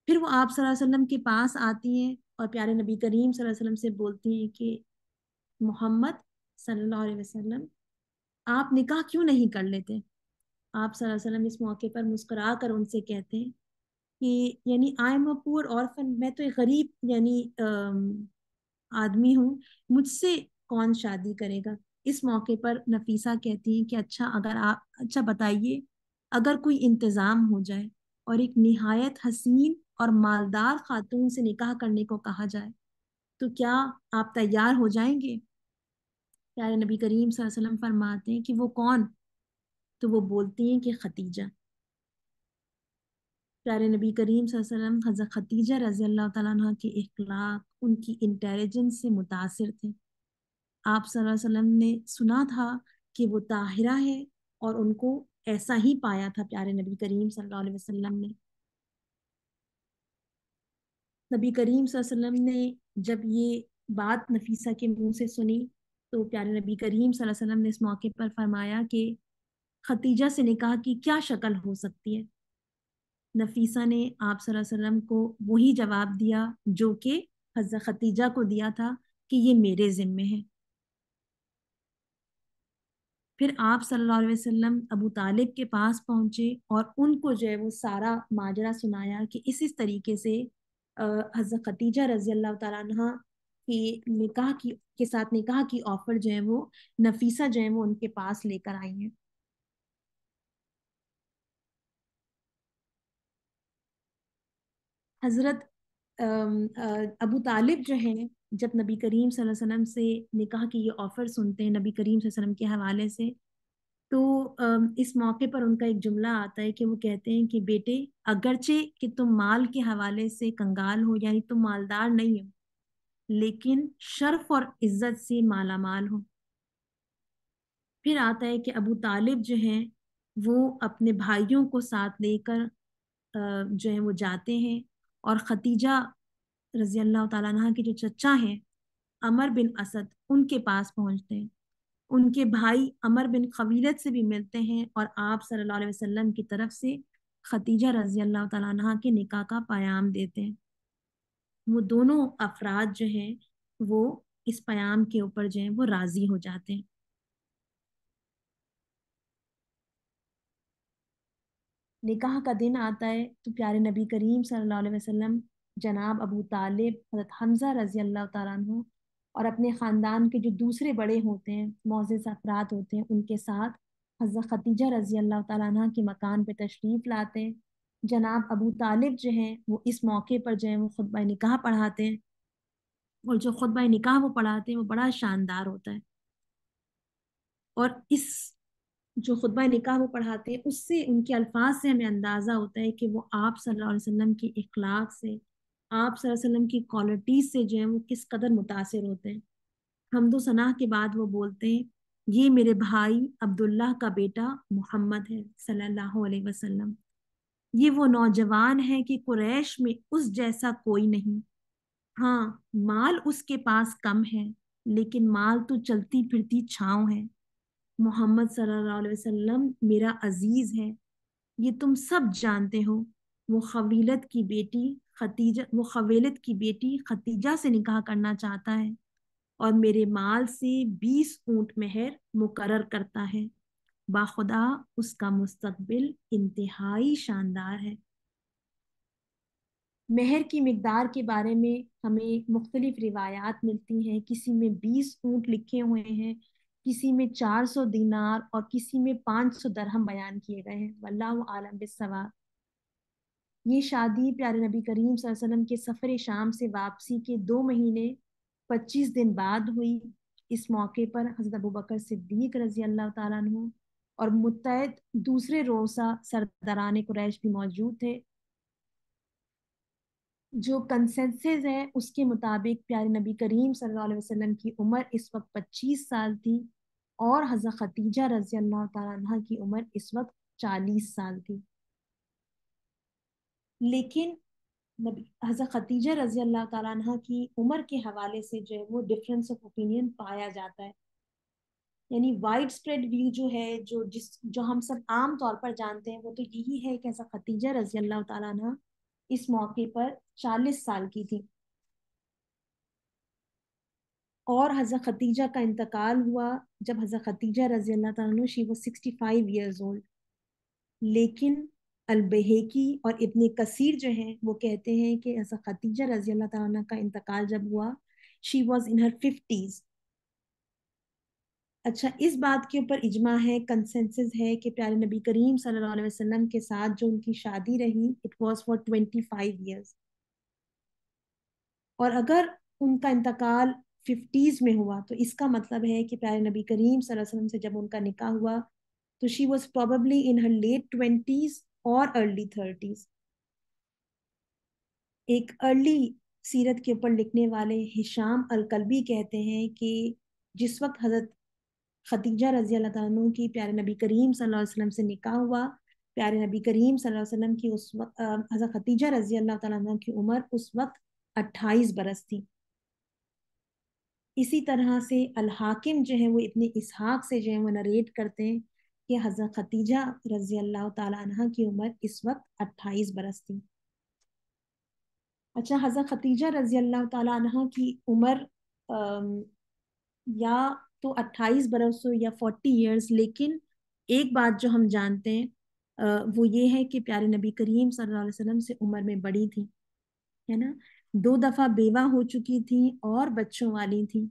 پھر وہ آپ صلی اللہ علیہ وسلم کے پاس آتی ہیں اور پیارے نبی کریم صلی اللہ علیہ وسلم سے بولتی ہیں کہ محمد صلی اللہ علیہ وسلم، آپ نکاح کیوں نہیں کر لیتے؟ آپ صلی اللہ علیہ وسلم اس موقع پر مسکرا کر ان سے کہتے ہیں کہ یعنی آئی ایم اے پور orphan، میں تو ایک غریب یعنی آدمی ہوں، مجھ سے کون شادی کرے گا؟ اس موقع پر نفیسہ کہتی ہیں کہ اچھا بتائیے، اگر کوئی انتظام ہو جائے اور ایک نہایت حسین اور مالدار خاتون سے نکاح کرنے کو کہا جائے تو کیا آپ تیار ہو جائیں گے؟ پیارے نبی کریم صلی اللہ علیہ وسلم فرماتے ہیں کہ وہ کون؟ تو وہ بولتی ہیں کہ خدیجہ۔ پیارے نبی کریم صلی اللہ علیہ وسلم حضرت خدیجہ رضی اللہ تعالیٰ عنہ کے اخلاق، ان کی انٹیلیجنس سے متاثر تھے۔ آپ صلی اللہ علیہ وسلم نے سنا تھا کہ وہ طاہرہ ہے، اور ان کو ایسا ہی پایا تھا پیارے نبی کریم صلی اللہ علیہ وسلم نے۔ نبی کریم صلی اللہ علیہ وسلم نے جب یہ بات نفیسہ کے منہ سے سنی تو پیارے نبی کریم صلی اللہ علیہ وسلم نے اس موقع پر فرمایا کہ خدیجہ سے نکاح کی کیا شکل ہو سکتی ہے؟ نفیسہ نے آپ صلی اللہ علیہ وسلم کو وہی جواب دیا جو کہ حضرت خدیجہ کو دیا تھا کہ یہ میرے ذمے ہے۔ پھر آپ صلی اللہ علیہ وسلم ابو طالب کے پاس پہنچے اور ان کو جو ہے وہ سارا ماجرا سنایا کہ اس طریقے سے حضرت خدیجہ رضی اللہ تعالیٰ عنہ کی نکاح کے ساتھ نکاح کی آفر جو ہے وہ نفیسہ جو ہے وہ ان کے پاس لے کر آئی ہیں۔ حضرت ابو طالب جو ہیں جب نبی کریم صلی اللہ علیہ وسلم سے نکاح کی یہ آفر سنتے ہیں نبی کریم صلی اللہ علیہ وسلم کے حوالے سے، تو اس موقع پر ان کا ایک جملہ آتا ہے کہ وہ کہتے ہیں کہ بیٹے، اگرچہ کہ تم مال کے حوالے سے کنگال ہو، یعنی تم مالدار نہیں ہو، لیکن شرف اور عزت سے مالا مال ہو۔ پھر آتا ہے کہ ابو طالب جو ہیں وہ اپنے بھائیوں کو ساتھ لے کر جو ہیں وہ جاتے ہیں، اور خدیجہ رضی اللہ تعالیٰ عنہ کے جو چچا ہیں عمر بن اسد، ان کے پاس پہنچتے ہیں، ان کے بھائی عمر بن قویلد سے بھی ملتے ہیں، اور آپ صلی اللہ علیہ وسلم کی طرف سے خدیجہ رضی اللہ تعالیٰ عنہ کے نکاح کا پیام دیتے ہیں۔ وہ دونوں افراد جو ہیں وہ اس پیام کے اوپر جو ہیں وہ راضی ہو جاتے ہیں۔ نکاح کا دن آتا ہے تو پیارے نبی کریم صلی اللہ علیہ وسلم جناب ابو طالب، حضرت حمزہ رضی اللہ تعالیٰ عنہ اور اپنے خاندان کے جو دوسرے بڑے ہوتے ہیں، معزز افراد ہوتے ہیں، ان کے ساتھ حضرت خدیجہ رضی اللہ تعالیٰ عنہ کے مکان پہ تشریف لاتے ہیں۔ جناب ابو طالب جو ہیں وہ اس موقع پر جو ہیں وہ خطبہ نکاح پڑھاتے ہیں، اور جو خطبہ نکاح وہ پڑھاتے ہیں وہ بڑا شاندار ہوتا ہے۔ اور اس جو خطبہ نکاح وہ پڑھاتے ہیں اس سے، ان کے الفاظ سے ہمیں اندازہ ہوتا ہے کہ وہ آپ صلی اللہ علیہ وسلم کی اخلاق سے، آپ صلی اللہ علیہ وسلم کی کوالٹیز سے جو ہیں وہ کس قدر متاثر ہوتے ہیں۔ حمد و ثنا کے بعد وہ بولتے ہیں، یہ میرے بھائی عبداللہ کا بیٹا محمد ہے صلی اللہ علیہ وسلم۔ یہ وہ نوجوان ہے کہ قریش میں اس جیسا کوئی نہیں۔ ہاں، مال اس کے پاس کم ہے، لیکن مال تو چلتی پھرتی چھاؤں ہے۔ محمد صلی اللہ علیہ وسلم میرا عزیز ہے، یہ تم سب جانتے ہو۔ وہ خویلد کی بیٹی ختیجہ سے نکاح کرنا چاہتا ہے، اور میرے مال سے 20 اونٹ مہر مقرر کرتا ہے۔ باخدا اس کا مستقبل انتہائی شاندار ہے۔ مہر کی مقدار کے بارے میں ہمیں مختلف روایات ملتی ہیں، کسی میں 20 اونٹ لکھے ہوئے ہیں، کسی میں 400 دینار اور کسی میں 500 درہم بیان کیے گئے ہیں، واللہ عالم بالصواب۔ یہ شادی پیارے نبی کریم صلی اللہ علیہ وسلم کے سفر شام سے واپسی کے 2 مہینے 25 دن بعد ہوئی۔ اس موقع پر حضرت ابوبکر صدیق رضی اللہ تعالیٰ عنہ اور متعدد دوسرے روسا سرداران قریش بھی موجود تھے۔ جو کنسنسس ہے اس کے مطابق پیارے نبی کریم صلی اللہ علیہ وسلم کی عمر اس وقت 25 سال تھی، اور حضرت خدیجہ رضی اللہ تعالیٰ عنہ کی عمر اس وقت 40 سال تھی۔ لیکن حضرت خدیجہ رضی اللہ تعالیٰ عنہ کی عمر کے حوالے سے جو ہے وہ ڈفرینس آف اوپینین پایا جاتا ہے، یعنی وائڈ اسپریڈ ویو جو ہے، جو ہم سب عام طور پر جانتے ہیں، وہ تو یہی ہے کہ حضرت خدیجہ رضی اللہ تعالیٰ عنہ اس موقع پر 40 سال کی تھی، اور حضرت خدیجہ کا انتقال ہوا جب حضرت خدیجہ رضی اللہ تعالیٰ عنہ شی واز 65 ایئرز اولڈ۔ لیکن البہیکی اور ابن کثیر جو ہیں وہ کہتے ہیں کہ حضرت خدیجہ رضی اللہ تعالیٰ عنہ کا انتقال جب ہوا she was in Hare 50s۔ اچھا، اس بات کے اوپر اجماع ہے، کنسنسس ہے کہ پیارے نبی کریم صلی اللہ علیہ وسلم کے ساتھ جو ان کی شادی رہی اٹ واز فار 25 ایئرز، اور اگر ان کا انتقال 50s میں ہوا تو اس کا مطلب ہے کہ پیارے نبی کریم صلی اللہ علیہ وسلم سے جب ان کا نکاح ہوا تو she was probably in her late 20s اور ارلی 30s۔ ایک ارلی سیرت کے اوپر لکھنے والے ہشام الکلبی کہتے ہیں کہ جس وقت حضرت خدیجہ رضی اللہ تعالیٰ عنہ کی پیارے نبی کریم صلی اللہ علیہ وسلم سے نکاح ہوا، پیارے نبی کریم صلی اللہ علیہ وسلم کی اس وقت حضرت خدیجہ رضی اللہ تعالیٰ عنہ کی عمر اس وقت 28 برس تھی۔ اسی طرح سے الحاکم جو ہیں وہ ابن اسحاق سے جو ہیں وہ نریٹ کرتے ہیں کہ حضرت خدیجہ رضی اللہ تعالیٰ عنہ کی عمر اس وقت 28 برس تھی۔ اچھا، حضرت خدیجہ رضی اللہ تعالیٰ عنہ کی عمر یا تو 28 برس ہو یا 40 ایئرز، لیکن ایک بات جو ہم جانتے ہیں وہ یہ ہے کہ پیارے نبی کریم صلی اللہ علیہ وسلم سے عمر میں بڑی تھی، ہے نا، 2 دفعہ بیوہ ہو چکی تھی اور بچوں والی تھی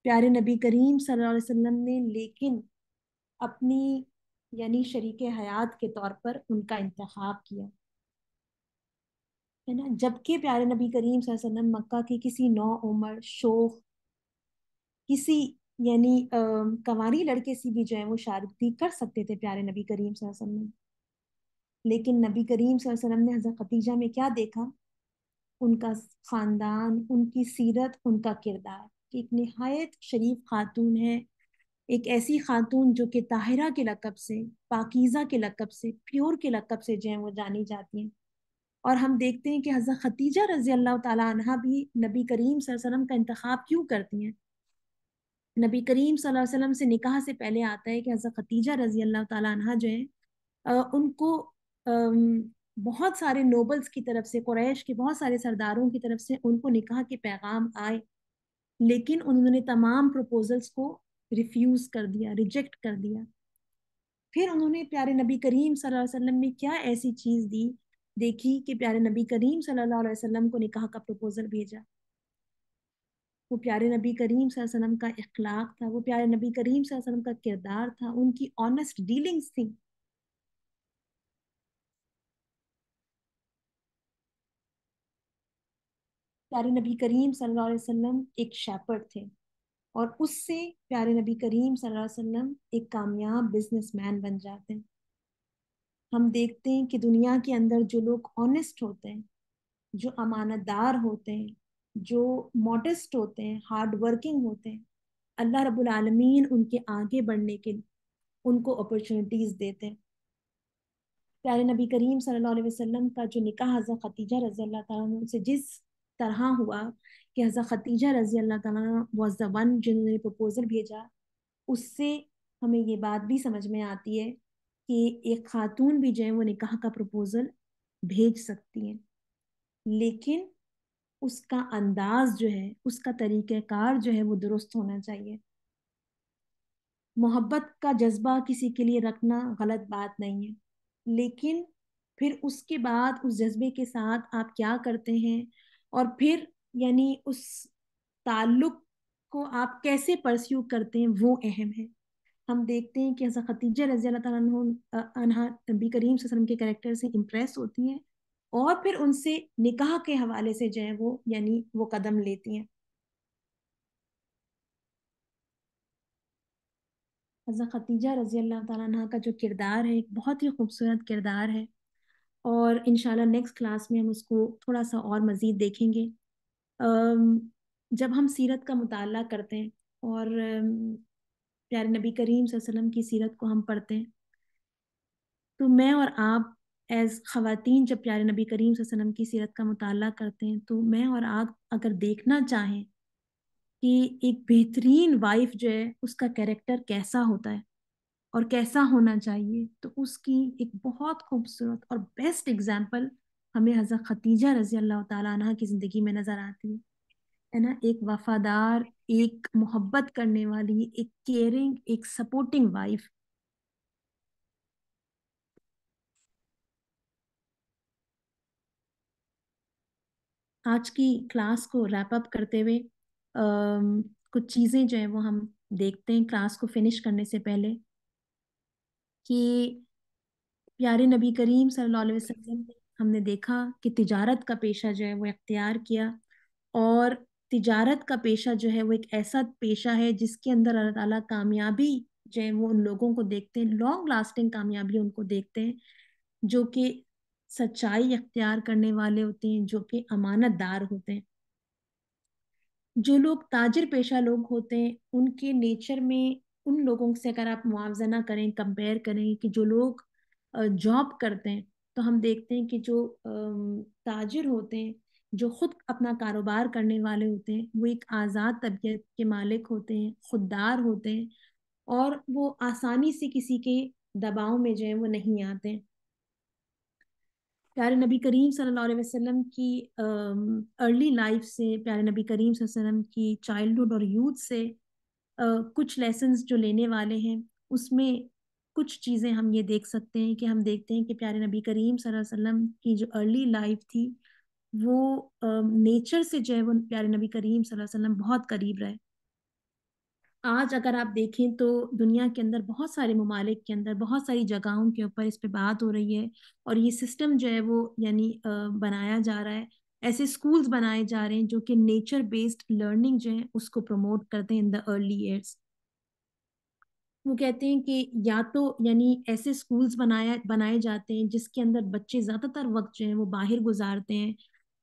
پیارے نبی کریم صلی اللہ علیہ وسلم نے، لیکن اپنی یعنی شریک حیات کے طور پر ان کا انتخاب کیا، ہے نا، جبکہ پیارے نبی کریم صلی اللہ علیہ وسلم مکہ کی کسی نو عمر شوخ کسی یعنی کنواری لڑکے سے بھی جو ہے وہ شادی کر سکتے تھے پیارے نبی کریم صلی اللہ علیہ وسلم، لیکن نبی کریم صلی اللہ علیہ وسلم نے حضرت خدیجہ میں کیا دیکھا؟ ان کا خاندان، ان کی سیرت، ان کا کردار، کہ ایک نہایت شریف خاتون ہے، ایک ایسی خاتون جو کہ طاہرہ کے لقب سے، پاکیزہ کے لقب سے، پیور کے لقب سے جو ہے وہ جانی جاتی ہیں۔ اور ہم دیکھتے ہیں کہ حضرت خدیجہ رضی اللہ تعالیٰ عنہ بھی نبی کریم صلی اللہ علیہ وسلم کا انتخاب کیوں کرتی ہیں؟ نبی کریم صلی اللہ علیہ وسلم سے نکاح سے پہلے آتا ہے کہ حضرت خدیجہ رضی اللہ تعالیٰ عنہ جو ہیں ان کو بہت سارے نوبلز کی طرف سے، قریش کے بہت سارے سرداروں کی طرف سے ان کو نکاح کے پیغام آئے، لیکن انہوں نے تمام پروپوزلز کو ریفیوز کر دیا، ریجیکٹ کر دیا۔ پھر انہوں نے پیارے نبی کریم صلی اللہ علیہ وسلم میں کیا ایسی چیز دیکھی کہ پیارے نبی کریم صلی اللہ علیہ وسلم کو نکاح کا پروپوزل بھیجا۔ وہ پیارے نبی کریم صلی اللہ علیہ وسلم کا اخلاق تھا، وہ پیارے نبی کریم صلی اللہ علیہ وسلم کا کردار تھا، ان کی آنےسٹ ڈیلنگز تھی. پیارے نبی کریم صلی اللہ علیہ وسلم ایک شیپرڈ تھے، اور اس سے پیارے نبی کریم صلی اللہ علیہ وسلم ایک کامیاب بزنس مین بن جاتے ہیں. ہم دیکھتے ہیں کہ دنیا کے اندر جو لوگ آنےسٹ ہوتے ہیں، جو امانت دار ہوتے ہیں، جو ماڈسٹ ہوتے ہیں، ہارڈ ورکنگ ہوتے ہیں، اللہ رب العالمین ان کے آگے بڑھنے کے ان کو اپرچونٹیز دیتے ہیں. پیارے نبی کریم صلی اللہ علیہ وسلم کا جو نکاح حضرت خدیجہ رضی اللہ تعالیٰ عنہ سے جس طرح ہوا کہ حضرت خدیجہ رضی اللہ تعالیٰ عنہ واز دا ون جنہوں نے پروپوزل بھیجا، اس سے ہمیں یہ بات بھی سمجھ میں آتی ہے کہ ایک خاتون بھی جو ہے وہ نکاح کا پروپوزل بھیج سکتی ہے، لیکن اس کا انداز جو ہے، اس کا طریقہ کار جو ہے وہ درست ہونا چاہیے. محبت کا جذبہ کسی کے لیے رکھنا غلط بات نہیں ہے، لیکن پھر اس کے بعد اس جذبے کے ساتھ آپ کیا کرتے ہیں، اور پھر یعنی اس تعلق کو آپ کیسے پرسیو کرتے ہیں، وہ اہم ہے. ہم دیکھتے ہیں کہ حضرت خدیجہ رضی اللہ تعالیٰ عنہ نبی کریم صلی اللہ علیہ وسلم کے کریکٹر سے امپریس ہوتی ہیں، اور پھر ان سے نکاح کے حوالے سے جو ہے وہ یعنی وہ قدم لیتی ہیں. حضرت خدیجہ رضی اللہ تعالیٰ عنہ کا جو کردار ہے ایک بہت ہی خوبصورت کردار ہے، اور انشاءاللہ نیکسٹ کلاس میں ہم اس کو تھوڑا سا اور مزید دیکھیں گے. جب ہم سیرت کا مطالعہ کرتے ہیں اور پیارے نبی کریم صلی اللہ علیہ وسلم کی سیرت کو ہم پڑھتے ہیں، تو میں اور آپ ایز خواتین جب پیارے نبی کریم صلی اللہ علیہ وسلم کی سیرت کا مطالعہ کرتے ہیں، تو میں اور آپ اگر دیکھنا چاہیں کہ ایک بہترین وائف جو ہے اس کا کیریکٹر کیسا ہوتا ہے اور کیسا ہونا چاہیے، تو اس کی ایک بہت خوبصورت اور بیسٹ اگزامپل ہمیں حضرت خدیجہ رضی اللہ تعالیٰ عنہ کی زندگی میں نظر آتی ہے نا. ایک وفادار، ایک محبت کرنے والی، ایک کیئرنگ، ایک سپورٹنگ وائف. آج کی کلاس کو ریپ اپ کرتے ہوئے کچھ چیزیں جو ہیں وہ ہم دیکھتے ہیں کلاس کو فنش کرنے سے پہلے، کہ پیارے نبی کریم صلی اللہ علیہ وسلم ہم نے دیکھا کہ تجارت کا پیشہ جو ہے وہ اختیار کیا، اور تجارت کا پیشہ جو ہے وہ ایک ایسا پیشہ ہے جس کے اندر اللہ تعالیٰ کامیابی جو ہے وہ ان لوگوں کو دیکھتے ہیں، لانگ لاسٹنگ کامیابی ان کو دیکھتے ہیں جو کہ سچائی اختیار کرنے والے ہوتے ہیں، جو کہ امانت دار ہوتے ہیں. جو لوگ تاجر پیشہ لوگ ہوتے ہیں ان کے نیچر میں ان لوگوں سے اگر آپ موازنہ کریں، کمپیئر کریں کہ جو لوگ جاب کرتے ہیں، تو ہم دیکھتے ہیں کہ جو تاجر ہوتے ہیں، جو خود اپنا کاروبار کرنے والے ہوتے ہیں، وہ ایک آزاد طبیعت کے مالک ہوتے ہیں، خوددار ہوتے ہیں، اور وہ آسانی سے کسی کے دباؤ میں جو ہے وہ نہیں آتے ہیں. پیارے نبی کریم صلی اللہ علیہ وسلم کی ارلی لائف سے، پیارے نبی کریم صلی اللہ علیہ وسلم کی چائلڈہڈ اور یوتھ سے کچھ لیسنز جو لینے والے ہیں، اس میں کچھ چیزیں ہم یہ دیکھ سکتے ہیں کہ ہم دیکھتے ہیں کہ پیارے نبی کریم صلی اللہ علیہ وسلم کی جو ارلی لائف تھی وہ نیچر سے جو ہے وہ پیارے نبی کریم صلی اللہ علیہ وسلم بہت قریب رہے. آج اگر آپ دیکھیں تو دنیا کے اندر بہت سارے ممالک کے اندر بہت ساری جگہوں کے اوپر اس پہ بات ہو رہی ہے، اور یہ سسٹم جو ہے وہ یعنی بنایا جا رہا ہے. ایسے اسکولز بنائے جا رہے ہیں جو کہ نیچر بیسڈ لرننگ جو ہے اس کو پروموٹ کرتے ہیں ان دا ارلی ایئرس. وہ کہتے ہیں کہ یا تو یعنی ایسے اسکولز بنائے جاتے ہیں جس کے اندر بچے زیادہ تر وقت جو ہے وہ باہر گزارتے ہیں.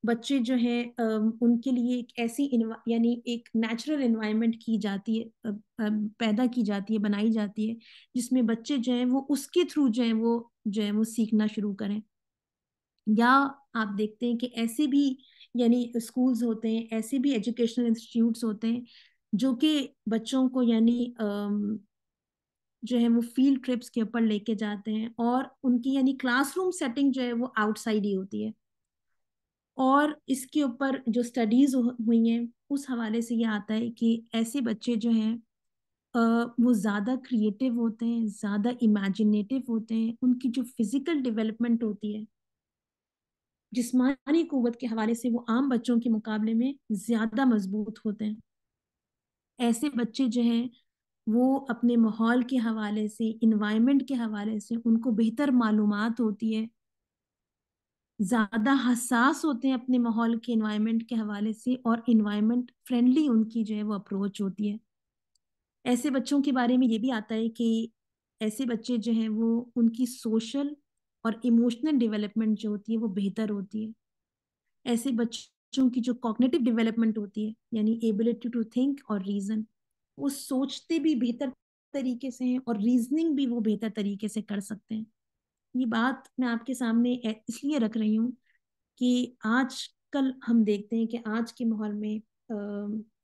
بچے جو ہیں ان کے لیے ایک ایسی یعنی ایک نیچرل انوائرمنٹ کی جاتی ہے، پیدا کی جاتی ہے، بنائی جاتی ہے، جس میں بچے جو ہیں وہ اس کے تھرو جو ہے وہ سیکھنا شروع کریں. یا آپ دیکھتے ہیں کہ ایسے بھی یعنی اسکولز ہوتے ہیں، ایسے بھی ایجوکیشنل انسٹیٹیوٹس ہوتے ہیں جو کہ بچوں کو یعنی جو ہے وہ فیلڈ ٹرپس کے اوپر لے کے جاتے ہیں، اور ان کی یعنی کلاس روم سیٹنگ جو ہے وہ آؤٹ سائڈ ہی ہوتی ہے. اور اس کے اوپر جو اسٹڈیز ہوئی ہیں اس حوالے سے یہ آتا ہے کہ ایسے بچے جو ہیں وہ زیادہ کریٹیو ہوتے ہیں، زیادہ امیجنیٹو ہوتے ہیں، ان کی جو فزیکل ڈیولپمنٹ ہوتی ہے جسمانی قوت کے حوالے سے وہ عام بچوں کے مقابلے میں زیادہ مضبوط ہوتے ہیں. ایسے بچے جو ہیں وہ اپنے ماحول کے حوالے سے، انوائرمنٹ کے حوالے سے ان کو بہتر معلومات ہوتی ہے، زیادہ حساس ہوتے ہیں اپنے ماحول کے انوائرمنٹ کے حوالے سے، اور انوائرمنٹ فرینڈلی ان کی جو ہے وہ اپروچ ہوتی ہے۔ ایسے بچوں کے بارے میں یہ بھی آتا ہے کہ ایسے بچے جو ہیں وہ ان کی سوشل اور ایموشنل ڈیولپمنٹ جو ہوتی ہے وہ بہتر ہوتی ہے۔ ایسے بچوں کی جو کوگنیٹو ڈیولپمنٹ ہوتی ہے، یعنی ایبلٹی ٹو تھنک اور ریزن، وہ سوچتے بھی بہتر طریقے سے ہیں اور ریزننگ بھی وہ بہتر طریقے سے کر سکتے ہیں۔ یہ بات میں آپ کے سامنے اس لیے رکھ رہی ہوں کہ آج کل ہم دیکھتے ہیں کہ آج کے ماحول میں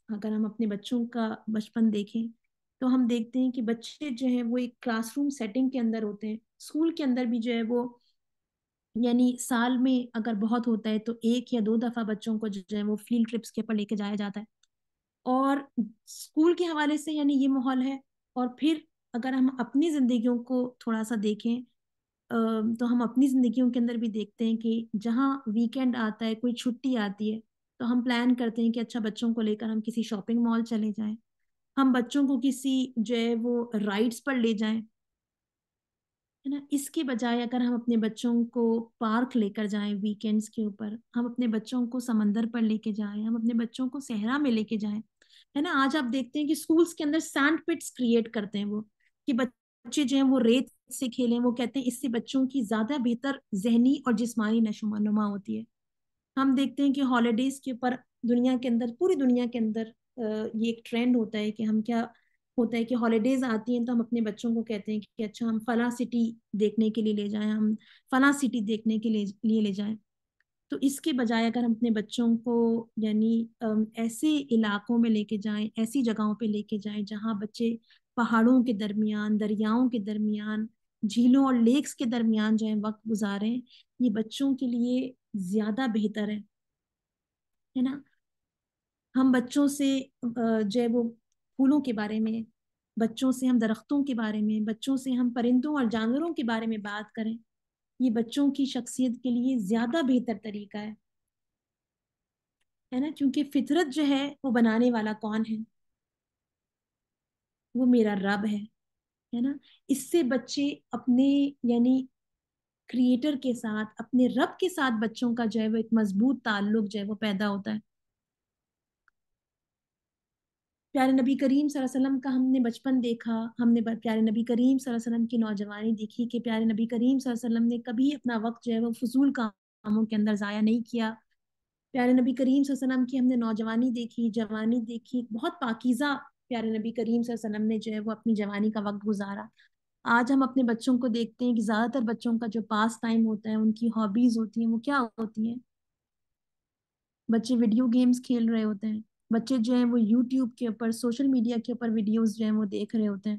اگر ہم اپنے بچوں کا بچپن دیکھیں تو ہم دیکھتے ہیں کہ بچے جو ہیں وہ ایک کلاس روم سیٹنگ کے اندر ہوتے ہیں، اسکول کے اندر بھی جو ہے وہ، یعنی سال میں اگر بہت ہوتا ہے تو 1 یا 2 دفعہ بچوں کو جو ہے وہ فیلڈ ٹرپس کے پر لے کے جایا جاتا ہے، اور اسکول کے حوالے سے یعنی یہ ماحول ہے۔ اور پھر اگر ہم اپنی زندگیوں کو تھوڑا سا دیکھیں تو ہم اپنی زندگیوں کے اندر بھی دیکھتے ہیں کہ جہاں ویکینڈ آتا ہے، کوئی چھٹی آتی ہے، تو ہم پلان کرتے ہیں کہ اچھا بچوں کو لے کر ہم کسی شاپنگ مال چلے جائیں، ہم بچوں کو کسی جو ہے وہ رائڈس پر لے جائیں، ہے نا۔ اس کے بجائے اگر ہم اپنے بچوں کو پارک لے کر جائیں ویکینڈز کے اوپر، ہم اپنے بچوں کو سمندر پر لے کے جائیں، ہم اپنے بچوں کو صحرا میں لے کے جائیں، ہے نا۔ آج آپ دیکھتے ہیں کہ سکولز کے اندر سینڈ پٹس کریٹ کرتے ہیں وہ، کہ بچے جو ہیں وہ ریت سے کھیلیں، وہ کہتے ہیں اس سے بچوں کی زیادہ بہتر ذہنی اور جسمانی نشو و نما ہوتی ہے۔ ہم دیکھتے ہیں کہ ہالیڈیز کے اوپر دنیا کے اندر، پوری دنیا کے اندر یہ ایک ٹرینڈ ہوتا ہے کہ ہم کیا ہوتا ہے کہ ہالیڈیز آتی ہیں تو ہم اپنے بچوں کو کہتے ہیں کہ اچھا ہم فلاں سٹی دیکھنے کے لیے لے جائیں، ہم فلاں سٹی دیکھنے کے لیے لے جائیں۔ تو اس کے بجائے اگر ہم اپنے بچوں کو یعنی ایسے علاقوں میں لے کے جائیں، ایسی جگہوں پہ لے کے جائیں جہاں بچے پہاڑوں کے درمیان، دریاؤں کے درمیان، جھیلوں اور لیکس کے درمیان جو ہے وقت گزاریں، یہ بچوں کے لیے زیادہ بہتر ہے نا۔ ہم بچوں سے جو ہے وہ پھولوں کے بارے میں، بچوں سے ہم درختوں کے بارے میں، بچوں سے ہم پرندوں اور جانوروں کے بارے میں بات کریں، یہ بچوں کی شخصیت کے لیے زیادہ بہتر طریقہ ہے نا۔ کیونکہ فطرت جو ہے وہ بنانے والا کون ہے؟ وہ میرا رب ہے نا۔ اس سے بچے اپنے یعنی کریٹر کے ساتھ، اپنے رب کے ساتھ بچوں کا جو ہے وہ ایک مضبوط تعلق جو ہے وہ پیدا ہوتا ہے۔ پیارے نبی کریم صلی اللہ علیہ وسلم کا ہم نے بچپن دیکھا، ہم نے پیارے نبی کریم صلی اللہ علیہ وسلم کی نوجوانی دیکھی کہ پیارے نبی کریم صلی اللہ علیہ وسلم نے کبھی اپنا وقت جو ہے وہ فضول کاموں کے اندر ضائع نہیں کیا۔ پیارے نبی کریم صلی اللہ علیہ وسلم کی ہم نے نوجوانی دیکھی، جوانی دیکھی، بہت پاکیزہ پیارے نبی کریم صلی اللہ علیہ وسلم نے جو ہے وہ اپنی جوانی کا وقت گزارا۔ آج ہم اپنے بچوں کو دیکھتے ہیں کہ زیادہ تر بچوں کا جو پاس ٹائم ہوتا ہے، ان کی ہابیز ہوتی ہیں، وہ کیا ہوتی ہیں؟ بچے ویڈیو گیمز کھیل رہے ہوتے ہیں، بچے جو ہیں وہ یوٹیوب کے اوپر، سوشل میڈیا کے اوپر ویڈیوز جو ہیں وہ دیکھ رہے ہوتے ہیں۔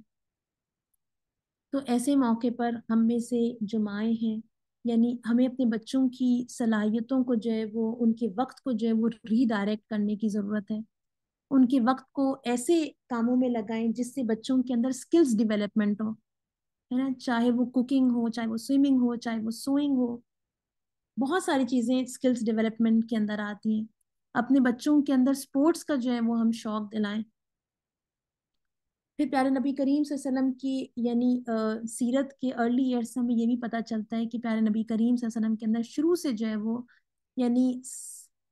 تو ایسے موقع پر ہم میں سے جو مائیں ہیں، یعنی ہمیں اپنے بچوں کی صلاحیتوں کو جو ہے وہ، ان کے وقت کو جو ہے وہ ری ڈائریکٹ کرنے کی ضرورت ہے۔ ان کے وقت کو ایسے کاموں میں لگائیں جس سے بچوں کے اندر سکلز ڈیولپمنٹ ہو، ہے نا۔ چاہے وہ کوکنگ ہو، چاہے وہ سوئمنگ ہو، چاہے وہ سوئنگ ہو، بہت ساری چیزیں سکلز ڈیولپمنٹ کے اندر آتی ہیں۔ اپنے بچوں کے اندر سپورٹس کا جو ہے وہ ہم شوق دلائیں۔ پھر پیارے نبی کریم صلی اللہ علیہ وسلم کی یعنی سیرت کے ارلی ایئرس سے ہمیں یہ بھی پتہ چلتا ہے کہ پیارے نبی کریم صلی اللہ علیہ وسلم کے اندر شروع سے جو ہے وہ یعنی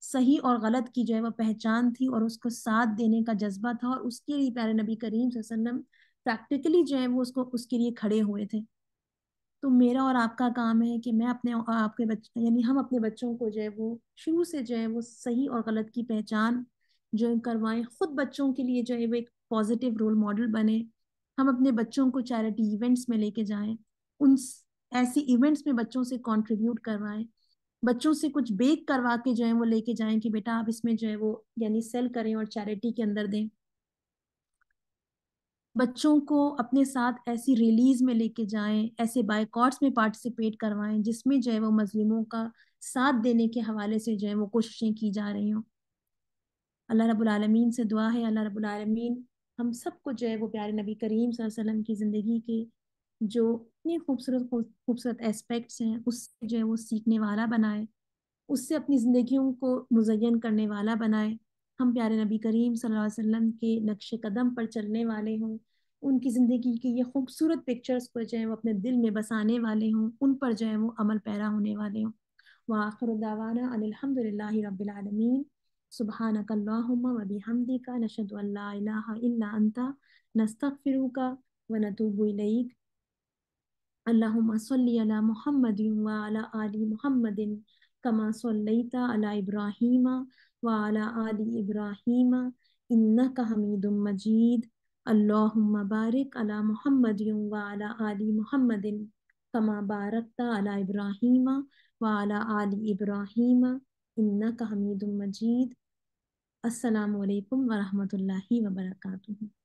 صحیح اور غلط کی جو ہے وہ پہچان تھی، اور اس کو ساتھ دینے کا جذبہ تھا، اور اس کے لیے پیارے نبی کریم صلی اللہ علیہ وسلم پریکٹیکلی جو ہے وہ اس کے لیے کھڑے ہوئے تھے۔ تو میرا اور آپ کا کام ہے کہ میں اپنے آپ کے بچے یعنی ہم اپنے بچوں کو جو ہے وہ شروع سے جو ہے وہ صحیح اور غلط کی پہچان جو کروائیں، خود بچوں کے لیے جو ہے وہ ایک پازیٹیو رول ماڈل بنے۔ ہم اپنے بچوں کو چیریٹی ایونٹس میں لے کے جائیں، ان ایسی ایونٹس میں بچوں سے کنٹریبیوٹ کروائیں، بچوں سے کچھ بیک کروا کے جو ہے وہ لے کے جائیں کہ بیٹا آپ اس میں جو ہے وہ یعنی سیل کریں اور چیریٹی کے اندر دیں۔ بچوں کو اپنے ساتھ ایسی ریلیز میں لے کے جائیں، ایسے بائیکاٹس میں پارٹیسپیٹ کروائیں جس میں جو ہے وہ مظلوموں کا ساتھ دینے کے حوالے سے جو ہے وہ کوششیں کی جا رہی ہوں۔ اللہ رب العالمین سے دعا ہے، اللہ رب العالمین ہم سب کو جو ہے وہ پیارے نبی کریم صلی اللہ علیہ وسلم کی زندگی کے جو اتنے خوبصورت اسپیکٹس ہیں اس سے جو ہے وہ سیکھنے والا بنائے، اس سے اپنی زندگیوں کو مزین کرنے والا بنائے۔ ہم پیارے نبی کریم صلی اللہ علیہ وسلم کے نقش قدم پر چلنے والے ہوں، ان کی زندگی کی یہ خوبصورت پکچرز کو جو ہے وہ اپنے دل میں بسانے والے ہوں، ان پر جو ہے وہ عمل پیرا ہونے والے ہوں۔ وآخر دعوانا ان الحمد للہ رب العالمین۔ سبحانک اللہم و بحمدک نشہد ان لا الہ الا انت نستغفرک و نتوب الیک۔ اللہم صلی علی محمد وعلی آل محمد کما صلیت علی ابراہیم وعلی آل ابراہیم انک حمید مجید۔ اللہم بارک علی محمد وعلی آل محمد کما بارکت علی ابراہیم وعلی آل ابراہیم انک حمید مجید۔ السلام علیکم ورحمۃ اللہ وبرکاتہ۔